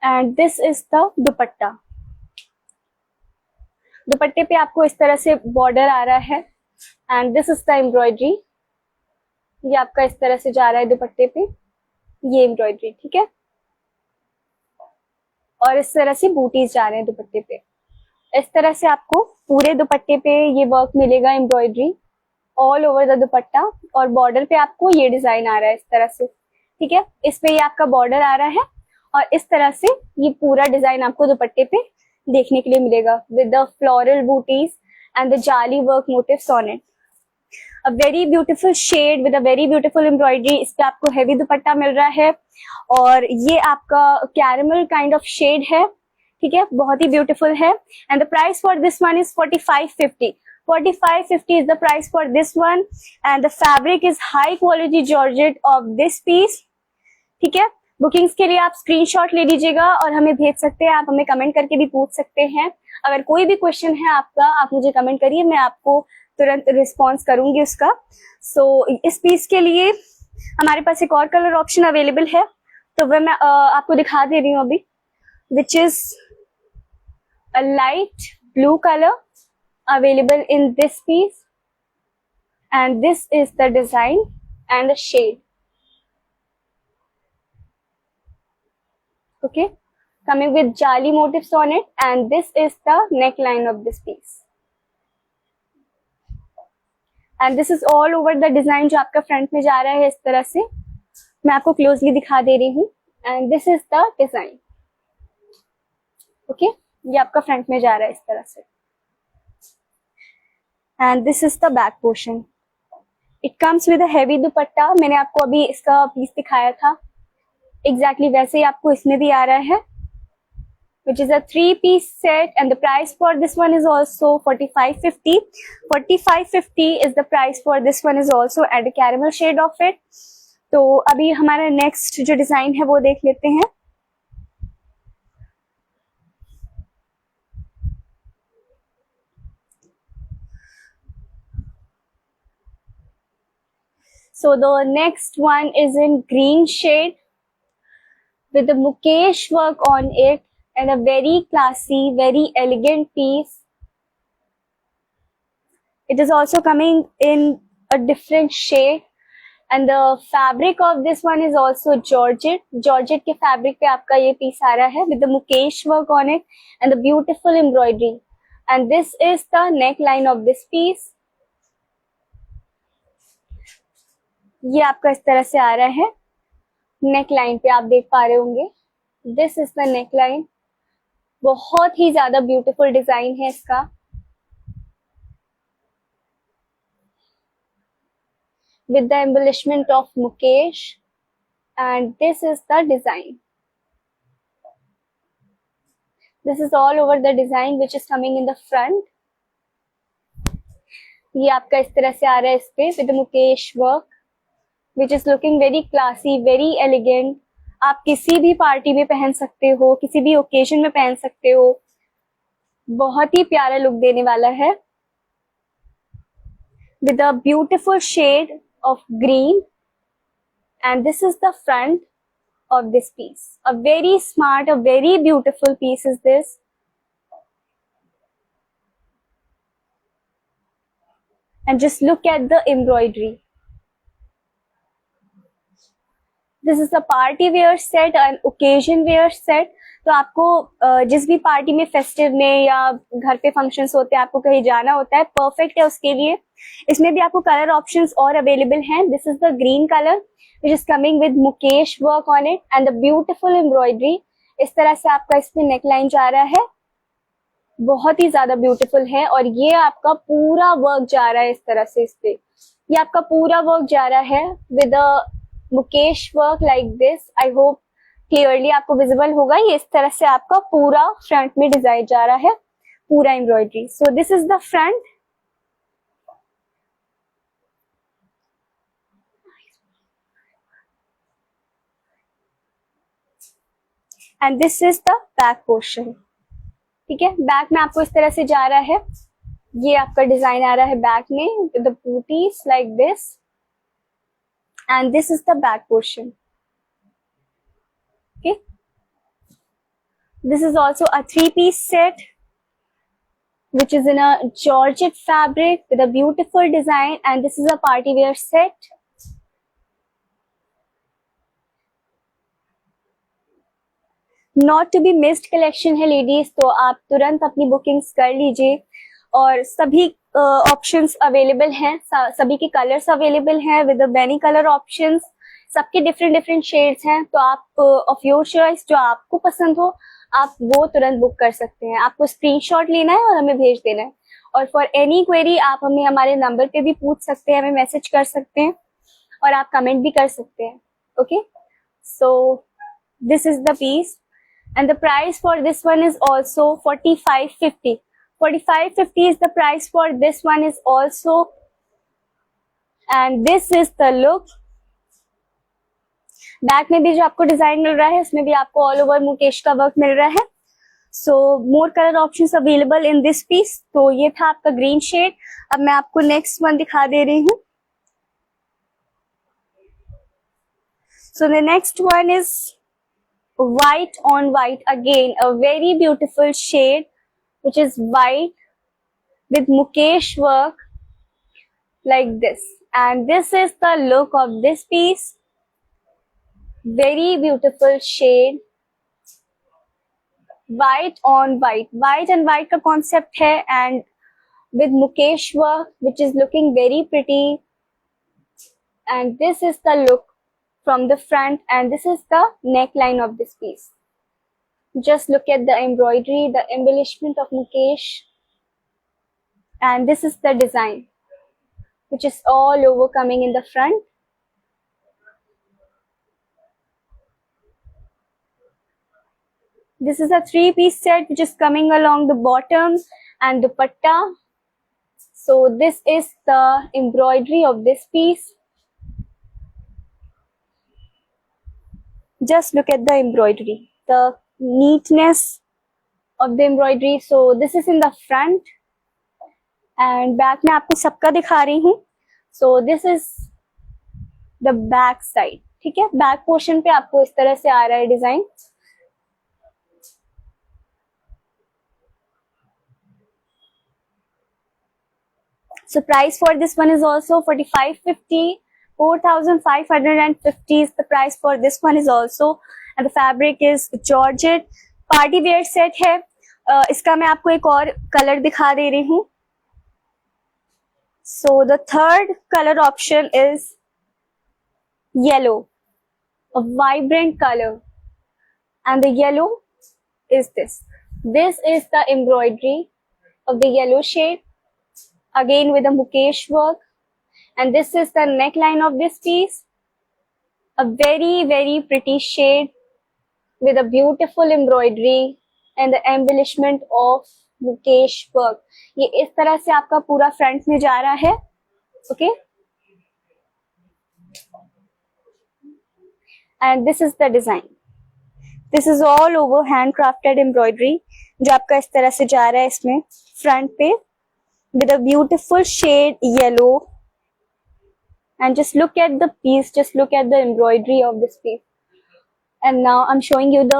एंड दिस इज द दुपट्टा। दुपट्टे पे आपको इस तरह से बॉर्डर आ रहा है and this is the embroidery. ये आपका इस तरह से जा रहा है दुपट्टे पे, ये एम्ब्रॉयडरी, ठीक है। और इस तरह से बूटीज जा रहे हैं दुपट्टे पे। इस तरह से आपको पूरे दुपट्टे पे ये वर्क मिलेगा, एम्ब्रॉयडरी ऑल ओवर द दुपट्टा। और बॉर्डर पे आपको ये डिजाइन आ रहा है इस तरह से, ठीक है। इस पे ये आपका बॉर्डर आ रहा है और इस तरह से ये पूरा डिजाइन आपको दुपट्टे पे देखने के लिए मिलेगा विद द फ्लोरल बूटीज एंड द जाली work motifs on it. A very beautiful shade with a very beautiful embroidery. इस पे आपको हैवी दुपट्टा मिल रहा है और ये आपका कैरेमल काइंड ऑफ शेड है, ठीक है, बहुत ही ब्यूटीफुल है। And the price for this one is 4550। 4550 is the price for this one and the fabric is high quality georgette of this piece, ठीक है। बुकिंग्स के लिए आप स्क्रीनशॉट ले लीजिएगा और हमें भेज सकते हैं, आप हमें कमेंट करके भी पूछ सकते हैं। अगर कोई भी क्वेश्चन है आपका, आप मुझे कमेंट करिए, मैं आपको तुरंत रिस्पॉन्स करूंगी उसका। सो इस पीस के लिए हमारे पास एक और कलर ऑप्शन अवेलेबल है, तो वह मैं आपको दिखा दे रही हूँ अभी, विच is a light blue colour available in this piece and this is the design and the shade, okay, coming with jali motifs on it and this is the neckline of this piece and this is all over the design जो आपका front में जा रहा है इस तरह से। मैं आपको क्लोजली दिखा दे रही हूँ and this is the design, okay, ये आपका फ्रंट में जा रहा है इस तरह से। And this is the back portion. It comes with a heavy दुपट्टा। मैंने आपको अभी इसका पीस दिखाया था, एग्जैक्टली वैसे ही आपको इसमें भी आ रहा है, which is a 3-piece set and the price for this one is also 4550. 4550 is the price for this one is also and a caramel shade of it. तो अभी हमारा नेक्स्ट जो डिजाइन है वो देख लेते हैं। So the next one is in green shade with the Mukesh work on it and a very classy, very elegant piece. It is also coming in a different shade and the fabric of this one is also Georgette. Georgette के fabric पे आपका ये piece आ रहा है with the Mukesh work on it and the beautiful embroidery. And this is the neckline of this piece. ये आपका इस तरह से आ रहा है नेक लाइन पे, आप देख पा रहे होंगे। This is the neck line. बहुत ही ज्यादा ब्यूटीफुल डिजाइन है इसका। With the embellishment of mukaish and this is the design. This is all over the design which is coming in the front. ये आपका इस तरह से आ रहा है इस पे with Mukesh work which is looking very classy, very elegant. आप किसी भी पार्टी में पहन सकते हो, किसी भी ओकेजन में पहन सकते हो, बहुत ही प्यारा लुक देने वाला है। with a beautiful shade of green and this is the front of this piece. A very smart, a very beautiful piece is this. And just look at the embroidery. This is a party wear set and occasion wear set. तो आपको जिस भी party में, festive में या घर पे functions होते हैं, आपको कहीं जाना होता है, परफेक्ट है उसके लिए। इसमें भी आपको कलर ऑप्शंस और अवेलेबल हैं। This is the green colour which is coming with Mukesh work on it and the beautiful embroidery. इस तरह से आपका इसमें नेकलाइन जा रहा है, बहुत ही ज्यादा ब्यूटीफुल है। और ये आपका पूरा वर्क जा रहा है इस तरह से, इस पे ये आपका पूरा वर्क जा रहा है with Mukesh work like this. I hope clearly आपको विजिबल होगा। ये इस तरह से आपका पूरा फ्रंट में डिजाइन जा रहा है, पूरा embroidery. So this is the front and this is the back portion, ठीक है। बैक में आपको इस तरह से जा रहा है, ये आपका डिजाइन आ रहा है बैक में विद द बूटीज like this and this is the back portion, okay. This is also a three-piece set, which is in a georgette fabric with a beautiful design, and this is a party wear set. Not to be missed collection है ladies, तो आप तुरंत अपनी bookings कर लीजिए। और सभी options available हैं, सभी के कलर्स अवेलेबल हैं विद मैनी कलर ऑप्शंस, सबके डिफरेंट डिफरेंट शेड्स हैं। तो आप ऑफ योर चॉइस जो आपको पसंद हो आप वो तुरंत बुक कर सकते हैं। आपको स्क्रीनशॉट लेना है और हमें भेज देना है। और फॉर एनी क्वेरी आप हमें हमारे नंबर पे भी पूछ सकते हैं, हमें मैसेज कर सकते हैं और आप कमेंट भी कर सकते हैं। Okay, so this is the piece and the price for this one is also 4550. 4550 is the price for this one is also, and this is the look. Back में भी जो आपको डिजाइन मिल रहा है उसमें भी आपको ऑल ओवर मुकेश का वर्क मिल रहा है। So more colour options available in this piece. तो ये था आपका ग्रीन शेड। अब मैं आपको नेक्स्ट वन दिखा दे रही हूँ। So the next one is white on white, again a very beautiful shade which is white with Mukesh work like this, and this is the look of this piece. Very beautiful shade, white on white, white and white का concept है, and with Mukesh work which is looking very pretty. And this is the look from the front, and this is the neckline of this piece. Just look at the embroidery, the embellishment of Mukesh, and this is the design which is all over coming in the front. This is a three-piece set which is coming along the bottom and dupatta. So this is the embroidery of this piece. Just look at the embroidery, the neatness of the embroidery. So this is in the front, and back में आपको सबका दिखा रही हूँ। So this is the back side, ठीक है। Back portion पे आपको इस तरह से आ रहा है design. So price for this one is also 4550. 4550 is the price for this one is also, and the fabric is georgette. Party wear set है। इसका मैं आपको एक और कलर दिखा दे रही हूँ। So the third color option is yellow, a vibrant color, and the yellow is this. This is the embroidery of the yellow shade, again with the Mukesh work, and this is the neckline of this piece. A very pretty shade with a beautiful embroidery and the embellishment of Mukesh work. ये इस तरह से आपका पूरा front में जा रहा है। Okay, and this is the design. This is all over handcrafted embroidery जो आपका इस तरह से जा रहा है इसमें फ्रंट पे with a beautiful shade yellow. And just look at the piece, just look at the embroidery of this piece. And now I'm showing you the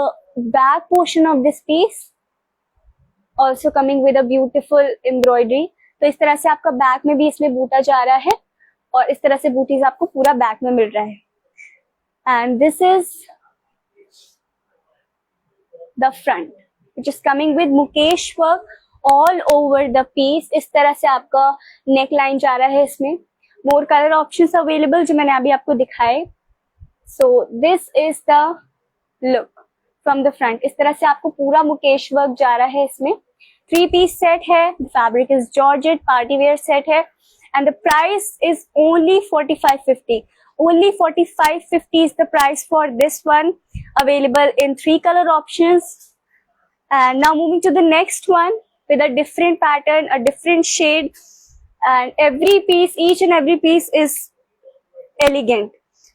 back portion of this piece, also coming with a beautiful embroidery. तो इस तरह से आपका back में भी इसमें बूटा जा रहा है और इस तरह से बूटीज आपको पूरा बैक में मिल रहा है। And this is the front which is coming with Mukesh work all over the piece. इस तरह से आपका नेक लाइन जा रहा है इसमें। मोर कलर ऑप्शंस अवेलेबल जो मैंने अभी आपको दिखाए। सो this is the look from the front. इस तरह से आपको पूरा मुकेश वर्क जा रहा है इसमें। थ्री पीस सेट है, fabric is georgette, party wear set है, and the price is only 4550. Only 4550 is the price for this one, available in 3 color options. And now moving to the next one with a different pattern, a different shade, and every piece, each and every piece is elegant.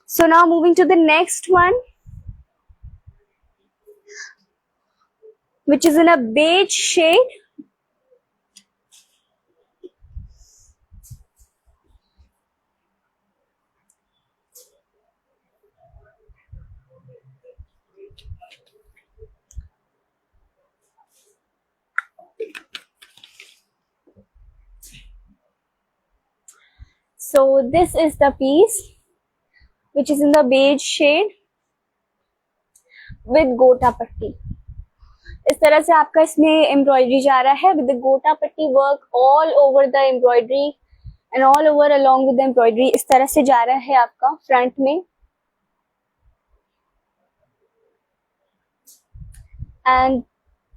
So now moving to the next one, which is in a beige shade. So this is the piece which is in the beige shade with गोटा पट्टी. इस तरह से आपका इसमें embroidery जा रहा है विद गोटा पट्टी work all over the embroidery and all over along with the embroidery. इस तरह से जा रहा है आपका फ्रंट में. And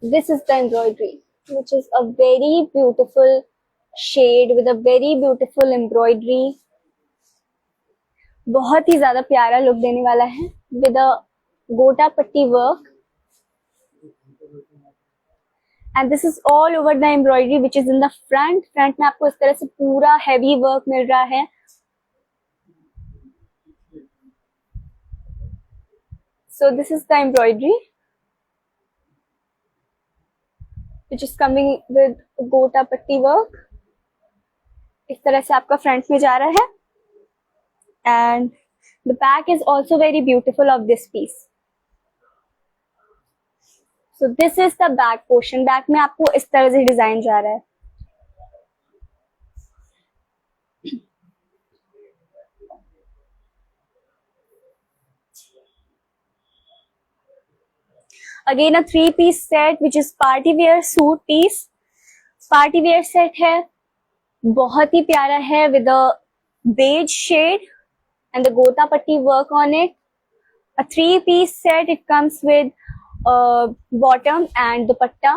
this is the embroidery which is a very beautiful shade with a very beautiful embroidery. बहुत ही ज्यादा प्यारा लुक देने वाला है with a गोटा पट्टी work. And this is all over the embroidery which is in the front. Front में आपको इस तरह से पूरा हैवी वर्क मिल रहा है. So this is the embroidery which is coming with गोटा पट्टी वर्क. इस तरह से आपका फ्रंट में जा रहा है. And the back is also very beautiful of this piece. So this is the back portion. Back में आपको इस तरह से डिजाइन जा रहा है. Again a 3-piece set which is party wear suit piece. Party wear set है, बहुत ही प्यारा है with a beige shade and the gota patti work on it. A 3-piece set. It comes with bottom and dupatta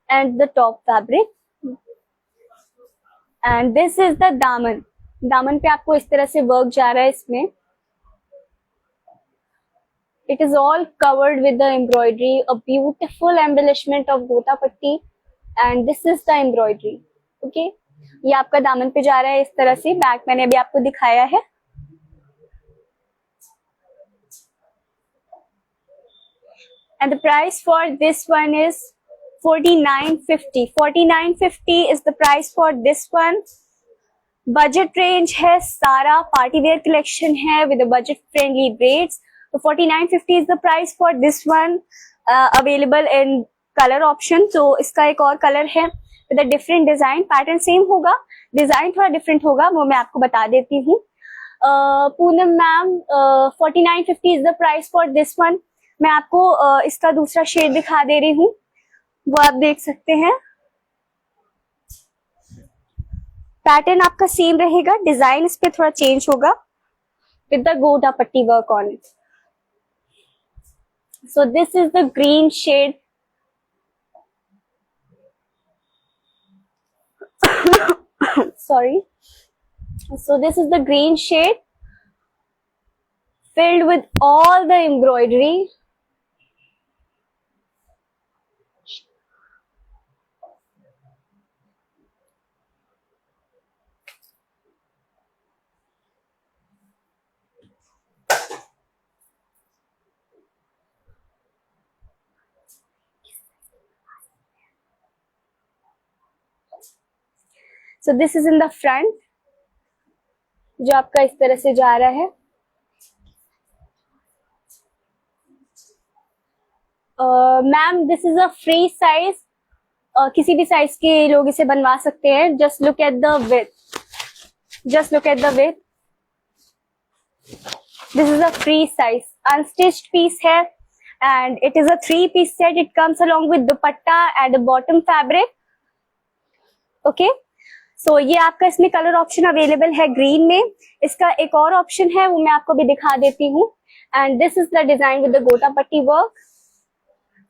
and the top fabric. And this is the daman. दामन पे आपको इस तरह से वर्क जा रहा है इसमें. It is all covered with the embroidery, a beautiful embellishment of gota patti, and this is the embroidery. Okay, ये आपका दामन पे जा रहा है इस तरह से. बैक मैंने अभी आपको दिखाया है. And the price for this one is 4950. 4950 is the price for this one. Budget range है सारा. पार्टी वेयर कलेक्शन है with a budget friendly rates. So 4950 is the price for this one. Available in color option. So इसका एक और colour है with a different design. Pattern same होगा, design थोड़ा different होगा, वो मैं आपको बता देती हूँ. Poonam ma'am 4950 is the price for this one. मैं आपको इसका दूसरा शेड दिखा दे रही हूँ, वो आप देख सकते हैं. पैटर्न आपका सेम रहेगा, डिजाइन इस पे थोड़ा चेंज होगा with the गोटा पट्टी work on it. So this is the green shade. Sorry. So this is the green shade filled with all the embroidery. So this is in the front, जो आपका इस तरह से जा रहा है. Ma'am this is a free size. किसी भी साइज के लोग इसे बनवा सकते हैं. Just look at the width. Just look at the width. This is a free size. Unstitched piece है and it is a 3-piece set. It comes along with dupatta and the bottom fabric. Okay. So ये आपका इसमें colour option available है green में. इसका एक और option है, वो मैं आपको भी दिखा देती हूँ. And this is the design with the गोटा पट्टी वर्क.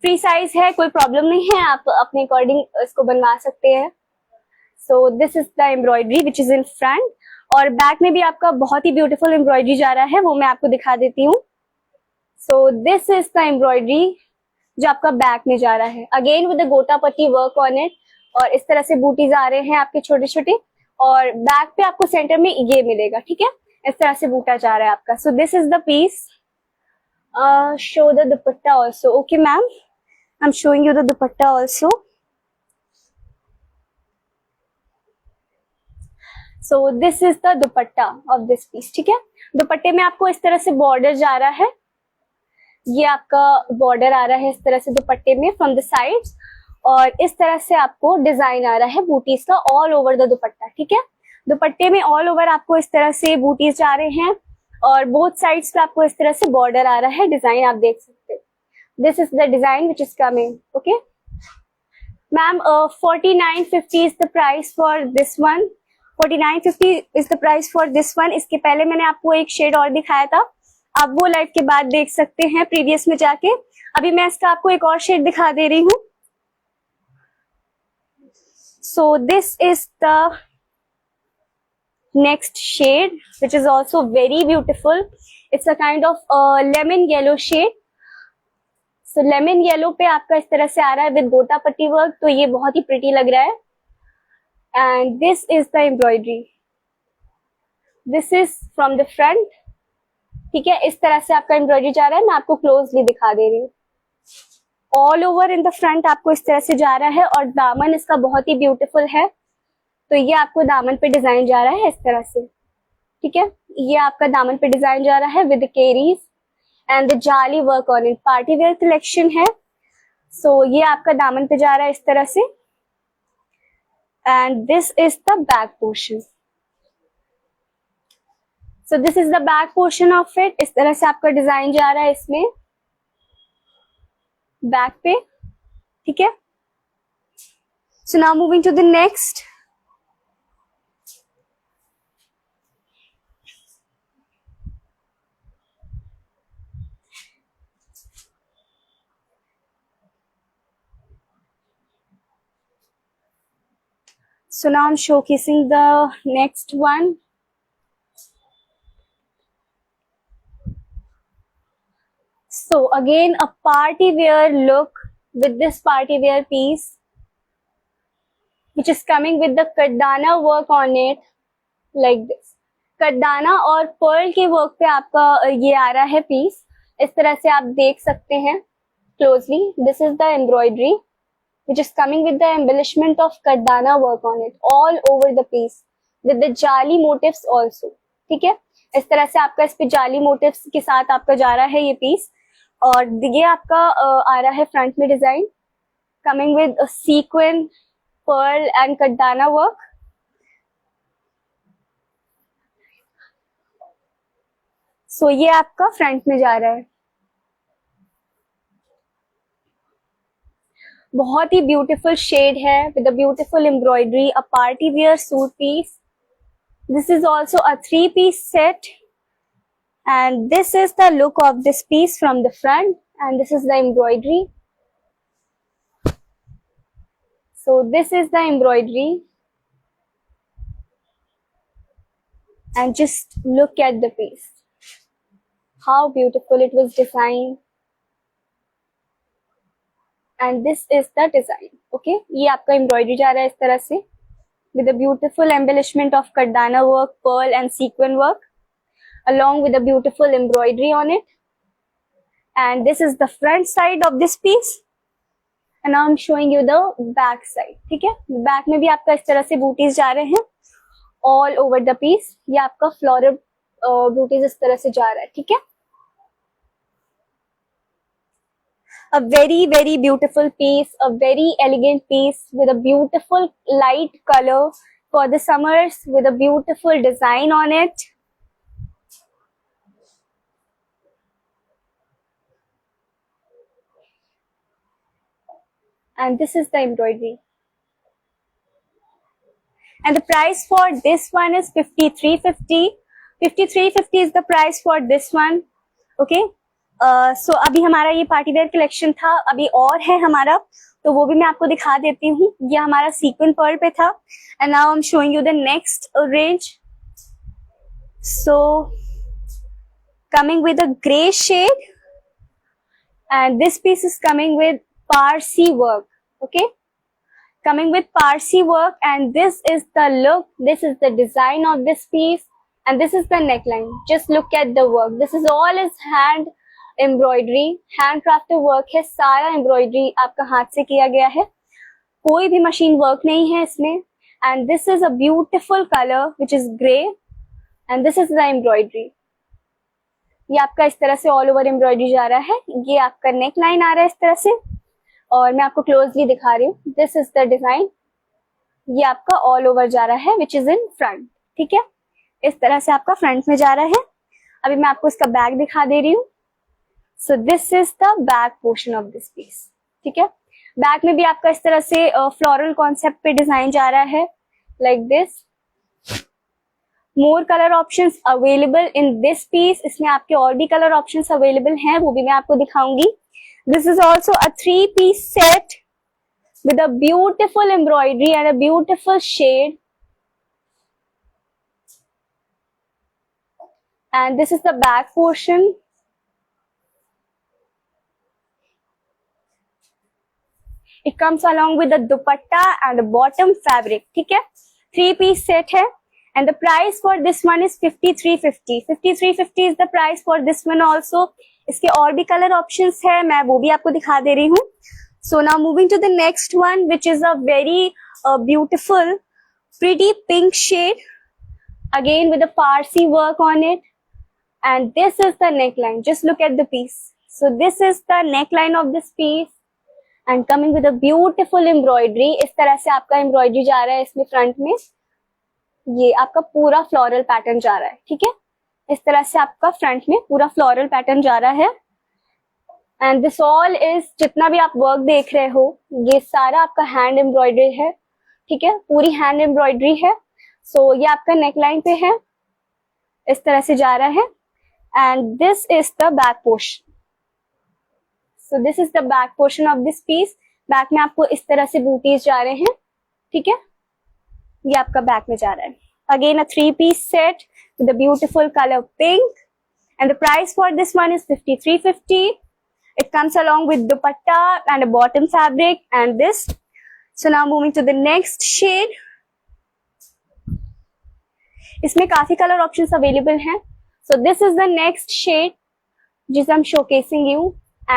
फ्री साइज है, कोई प्रॉब्लम नहीं है, आप अपने अकॉर्डिंग इसको बनवा सकते हैं. सो this is the embroidery which is in front. और बैक में भी आपका बहुत ही ब्यूटीफुल एम्ब्रॉयडरी जा रहा है, वो मैं आपको दिखा देती हूँ. So this is the embroidery जो आपका बैक में जा रहा है, अगेन विद द गोटा पट्टी वर्क ऑन इट. और इस तरह से बूटीज आ रहे हैं आपके छोटे छोटे. और बैक पे आपको सेंटर में ये मिलेगा. ठीक है, इस तरह से बूटा जा रहा है आपका. So this is the piece. Show the dupatta also. Okay ma'am, I am showing you the dupatta also. So this is the dupatta of this piece. ठीक है, दुपट्टे में आपको इस तरह से बॉर्डर जा रहा है. ये आपका बॉर्डर आ रहा है इस तरह से दुपट्टे में फ्रॉम द साइड्स. और इस तरह से आपको डिजाइन आ रहा है बूटीज का ऑल ओवर द दुपट्टा. ठीक है, दुपट्टे में ऑल ओवर आपको इस तरह से बूटीज जा रहे हैं और बोथ साइड्स पे आपको इस तरह से बॉर्डर आ रहा है, डिजाइन आप देख सकते हैं। This is the design which is coming. Okay ma'am, 4950 is the price for this one. 4950 is the price for this one. इसके पहले मैंने आपको एक शेड और दिखाया था, आप वो लाइव के बाद देख सकते हैं प्रीवियस में जाके। अभी मैं इसका आपको एक और शेड दिखा दे रही हूँ। So this is the next shade which is also very beautiful. It's a kind of lemon yellow shade. So lemon yellow पे आपका इस तरह से आ रहा है with गोटा पट्टी वर्क, तो ये बहुत ही pretty लग रहा है। And this is the embroidery. This is from the front. ठीक है, इस तरह से आपका एम्ब्रॉयडरी जा रहा है। मैं आपको क्लोजली दिखा दे रही हूँ। All over in the front आपको इस तरह से जा रहा है और दामन इसका बहुत ही ब्यूटीफुल है। तो ये आपको दामन पे डिजाइन जा रहा है इस तरह से। ठीक है, ये आपका दामन पे डिजाइन जा रहा है विद केरीज एंड द जाली work on it. Party wear collection है। सो ये आपका दामन पे जा रहा है इस तरह से। And this is the back portion. So this is the back portion of it. इस तरह से आपका डिजाइन जा रहा है इसमें बैक पे। ठीक है, so now moving to the next. So now I'm showcasing the next one. So again a party wear look with this party wear piece which is coming with the kardana work on it like this. कड्डाना और Perl के work पे आपका ये आ रहा है piece. इस तरह से आप देख सकते हैं closely. This is the embroidery which is coming with the embellishment of kardana work on it all over the piece with the jali motifs also. ठीक है, इस तरह से आपका इस पे जाली मोटिव्स के साथ आपका जा रहा है ये पीस। और ये आपका आ रहा है फ्रंट में design coming with a sequin, pearl and kardana work. So ये आपका फ्रंट में जा रहा है। बहुत ही ब्यूटीफुल शेड है with a beautiful embroidery, a party wear suit piece. This is also a 3-piece set and this is the look of this piece from the front and this is the embroidery. So this is the embroidery and just look at the piece, how beautiful it was designed. And this is the design. Okay, ये आपका embroidery जा रहा है इस तरह से with a beautiful embellishment of कड्डाना work, pearl and sequence work along with a beautiful embroidery on it. And this is the front side of this piece and now I'm showing you the back side. ठीक है, back में भी आपका इस तरह से booties जा रहे हैं all over the piece. ये आपका फ्लोरल बूटीज इस तरह से जा रहा है। ठीक है, a very beautiful piece, a very elegant piece with a beautiful light color for the summers with a beautiful design on it. And this is the embroidery. And the price for this one is 5350. 5350 is the price for this one. Okay. सो अभी हमारा ये party wear collection था, अभी और है हमारा, तो वो भी मैं आपको दिखा देती हूँ। ये हमारा सीक्वेंस पर्ल पे था and now I am showing you the next range. So coming with a grey shade and this piece is coming with Parsi work. Okay, coming with Parsi work and this is the look, this is the design of this piece and this is the neckline. Just look at the work. This is all is hand embroidery, handcrafted work है। सारा embroidery आपका हाथ से किया गया है, कोई भी मशीन वर्क नहीं है इसमें। and this is a beautiful color which is grey and this is the embroidery. ये आपका इस तरह से all over embroidery जा रहा है। ये आपका neckline आ रहा है इस तरह से और मैं आपको क्लोजली दिखा रही हूँ। This is the design. ये आपका ऑल ओवर जा रहा है विच इज इन फ्रंट। ठीक है, इस तरह से आपका फ्रंट में जा रहा है। अभी मैं आपको इसका बैक दिखा दे रही हूँ। So this is the back portion of this piece. ठीक है, बैक में भी आपका इस तरह से फ्लोरल कॉन्सेप्ट पे डिजाइन जा रहा है, like this. More colour options available in this piece. इसमें आपके और भी कलर ऑप्शंस अवेलेबल हैं, वो भी मैं आपको दिखाऊंगी। This is also a 3-piece set with a beautiful embroidery and a beautiful shade, and this is the back portion. It comes along with the dupatta and the bottom fabric. ठीक है, 3-piece set है, and the price for this one is 5350. 5350 is the price for this one also. इसके और भी colour options है, मैं वो भी आपको दिखा दे रही हूँ। So now moving to the next one, which is a very beautiful, pretty pink shade, again with a Parsi work on it, and this is the neckline. Just look at the piece. So this is the neckline of this piece, and coming with a beautiful embroidery. इस तरह से आपका embroidery जा रहा है इसमें front में, ये आपका पूरा फ्लोरल पैटर्न जा रहा है। ठीक है, इस तरह से आपका फ्रंट में पूरा फ्लोरल पैटर्न जा रहा है। एंड दिस ऑल इज, जितना भी आप वर्क देख रहे हो, ये सारा आपका हैंड एम्ब्रॉयडरी है। ठीक है, पूरी हैंड एम्ब्रॉयडरी है। सो ये आपका नेकलाइन पे है, इस तरह से जा रहा है। And this is the back portion. So this is the back portion of this piece. Back में आपको इस तरह से बूटीज जा रहे हैं। ठीक है, ये आपका बैक में जा रहा है। Again a 3-piece set with a beautiful color pink, and the price for this one is 5350. It comes along with dupatta and a bottom fabric and this. So now moving to the next shade. इसमें काफी colour options available हैं। So this is the next shade जिसे I'm showcasing you,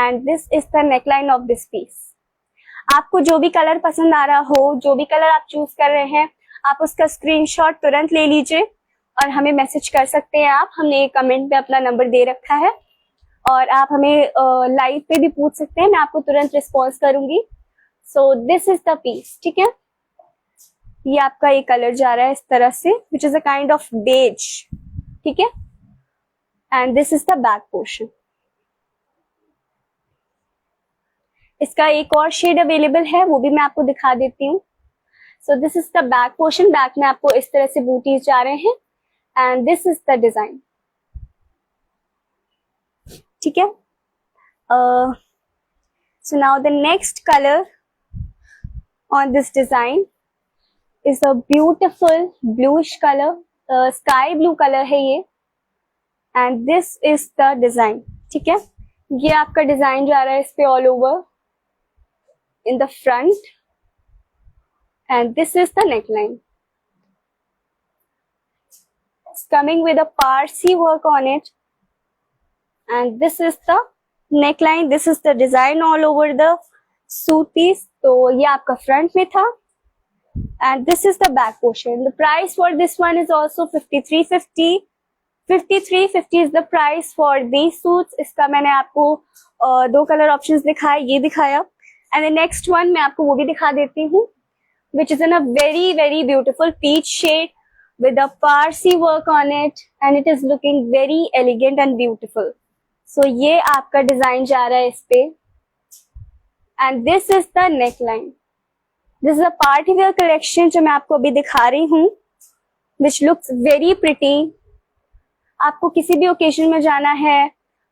and this is the neckline of this piece. आपको जो भी colour पसंद आ रहा हो, जो भी कलर आप चूज कर रहे हैं, आप उसका स्क्रीनशॉट तुरंत ले लीजिए और हमें मैसेज कर सकते हैं आप। हमने कमेंट पे अपना नंबर दे रखा है, और आप हमें लाइव पे भी पूछ सकते हैं, मैं आपको तुरंत रिस्पॉन्स करूंगी। So this is the piece. ठीक है, ये आपका ये कलर जा रहा है इस तरह से, which is a kind of beige. ठीक है, and this is the back portion. इसका एक और शेड अवेलेबल है, वो भी मैं आपको दिखा देती हूँ। So this is the back portion. Back में आपको इस तरह से बूटीज जा रहे हैं, and this is the design. ठीक है, so now the next color on this design is a beautiful bluish color, sky blue color है ये, and this is the design. ठीक है, ये आपका डिजाइन जा रहा है इस पे all over in the front, and this is the neckline. It's coming with a Parsi work on it, and this is the neckline. This is the design all over the suit piece. तो ये आपका front में था, and this is the back portion. The price for this one is also 5350. 5350 is the price for these suits. इसका मैंने आपको दो colour options दिखाए, ये दिखाया, and the next one मैं आपको वो भी दिखा देती हूँ, which is in a very very beautiful peach shade with a Parsi work on it, and it is looking very elegant and beautiful. So ये आपका डिजाइन जा रहा है इस पे, and this is the neckline. This is a party wear collection जो मैं आपको अभी दिखा रही हूँ, which looks very pretty. आपको किसी भी ओकेजन में जाना है,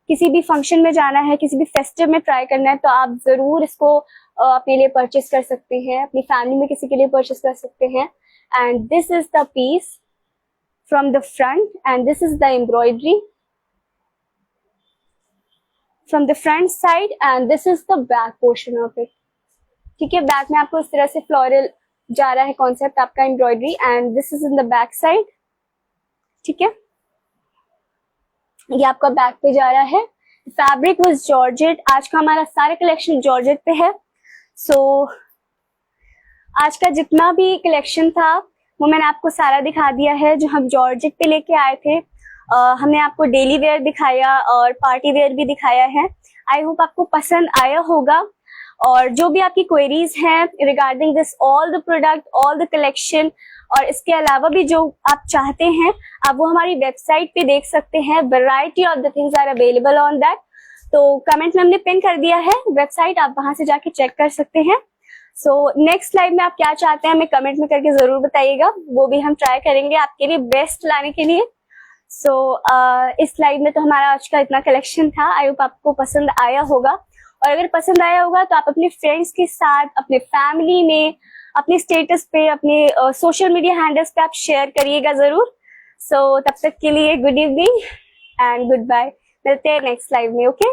किसी भी फंक्शन में जाना है, किसी भी फेस्टिव में ट्राई करना है, तो आप जरूर इसको अपने लिए परचेस कर सकते हैं, अपनी फैमिली में किसी के लिए परचेस कर सकते हैं। And this is the piece from the front, and this is the embroidery from the front side, and this is the back portion of it. ठीक है, बैक में आपको इस तरह से फ्लोरल जा रहा है कॉन्सेप्ट आपका embroidery, and this is in the back side. ठीक है, ये आपका बैक पे जा रहा है। Fabric was georgette. आज का हमारा सारा कलेक्शन जॉर्जेट पे है। सो आज का जितना भी कलेक्शन था वो मैंने आपको सारा दिखा दिया है, जो हम जॉर्जेट पे लेके आए थे। हमने आपको डेली वेयर दिखाया और पार्टी वेयर भी दिखाया है। आई होप आपको पसंद आया होगा, और जो भी आपकी क्वेरीज हैं regarding this all the product, all the collection, और इसके अलावा भी जो आप चाहते हैं आप वो हमारी वेबसाइट पे देख सकते हैं। Variety of the things are available on that. तो कमेंट में हमने पिन कर दिया है वेबसाइट, आप वहां से जाके चेक कर सकते हैं। सो नेक्स्ट लाइव में आप क्या चाहते हैं हमें कमेंट में करके जरूर बताइएगा, वो भी हम ट्राई करेंगे आपके लिए बेस्ट लाने के लिए। सो इस लाइव में तो हमारा आज का इतना कलेक्शन था। आई होप आपको पसंद आया होगा, और अगर पसंद आया होगा तो आप अपने फ्रेंड्स के साथ, अपने फैमिली में, अपने स्टेटस पे, अपने सोशल मीडिया हैंडल्स पे आप शेयर करिएगा जरूर। सो तब तक के लिए good evening and goodbye. मिलते हैं नेक्स्ट लाइव में। ओके।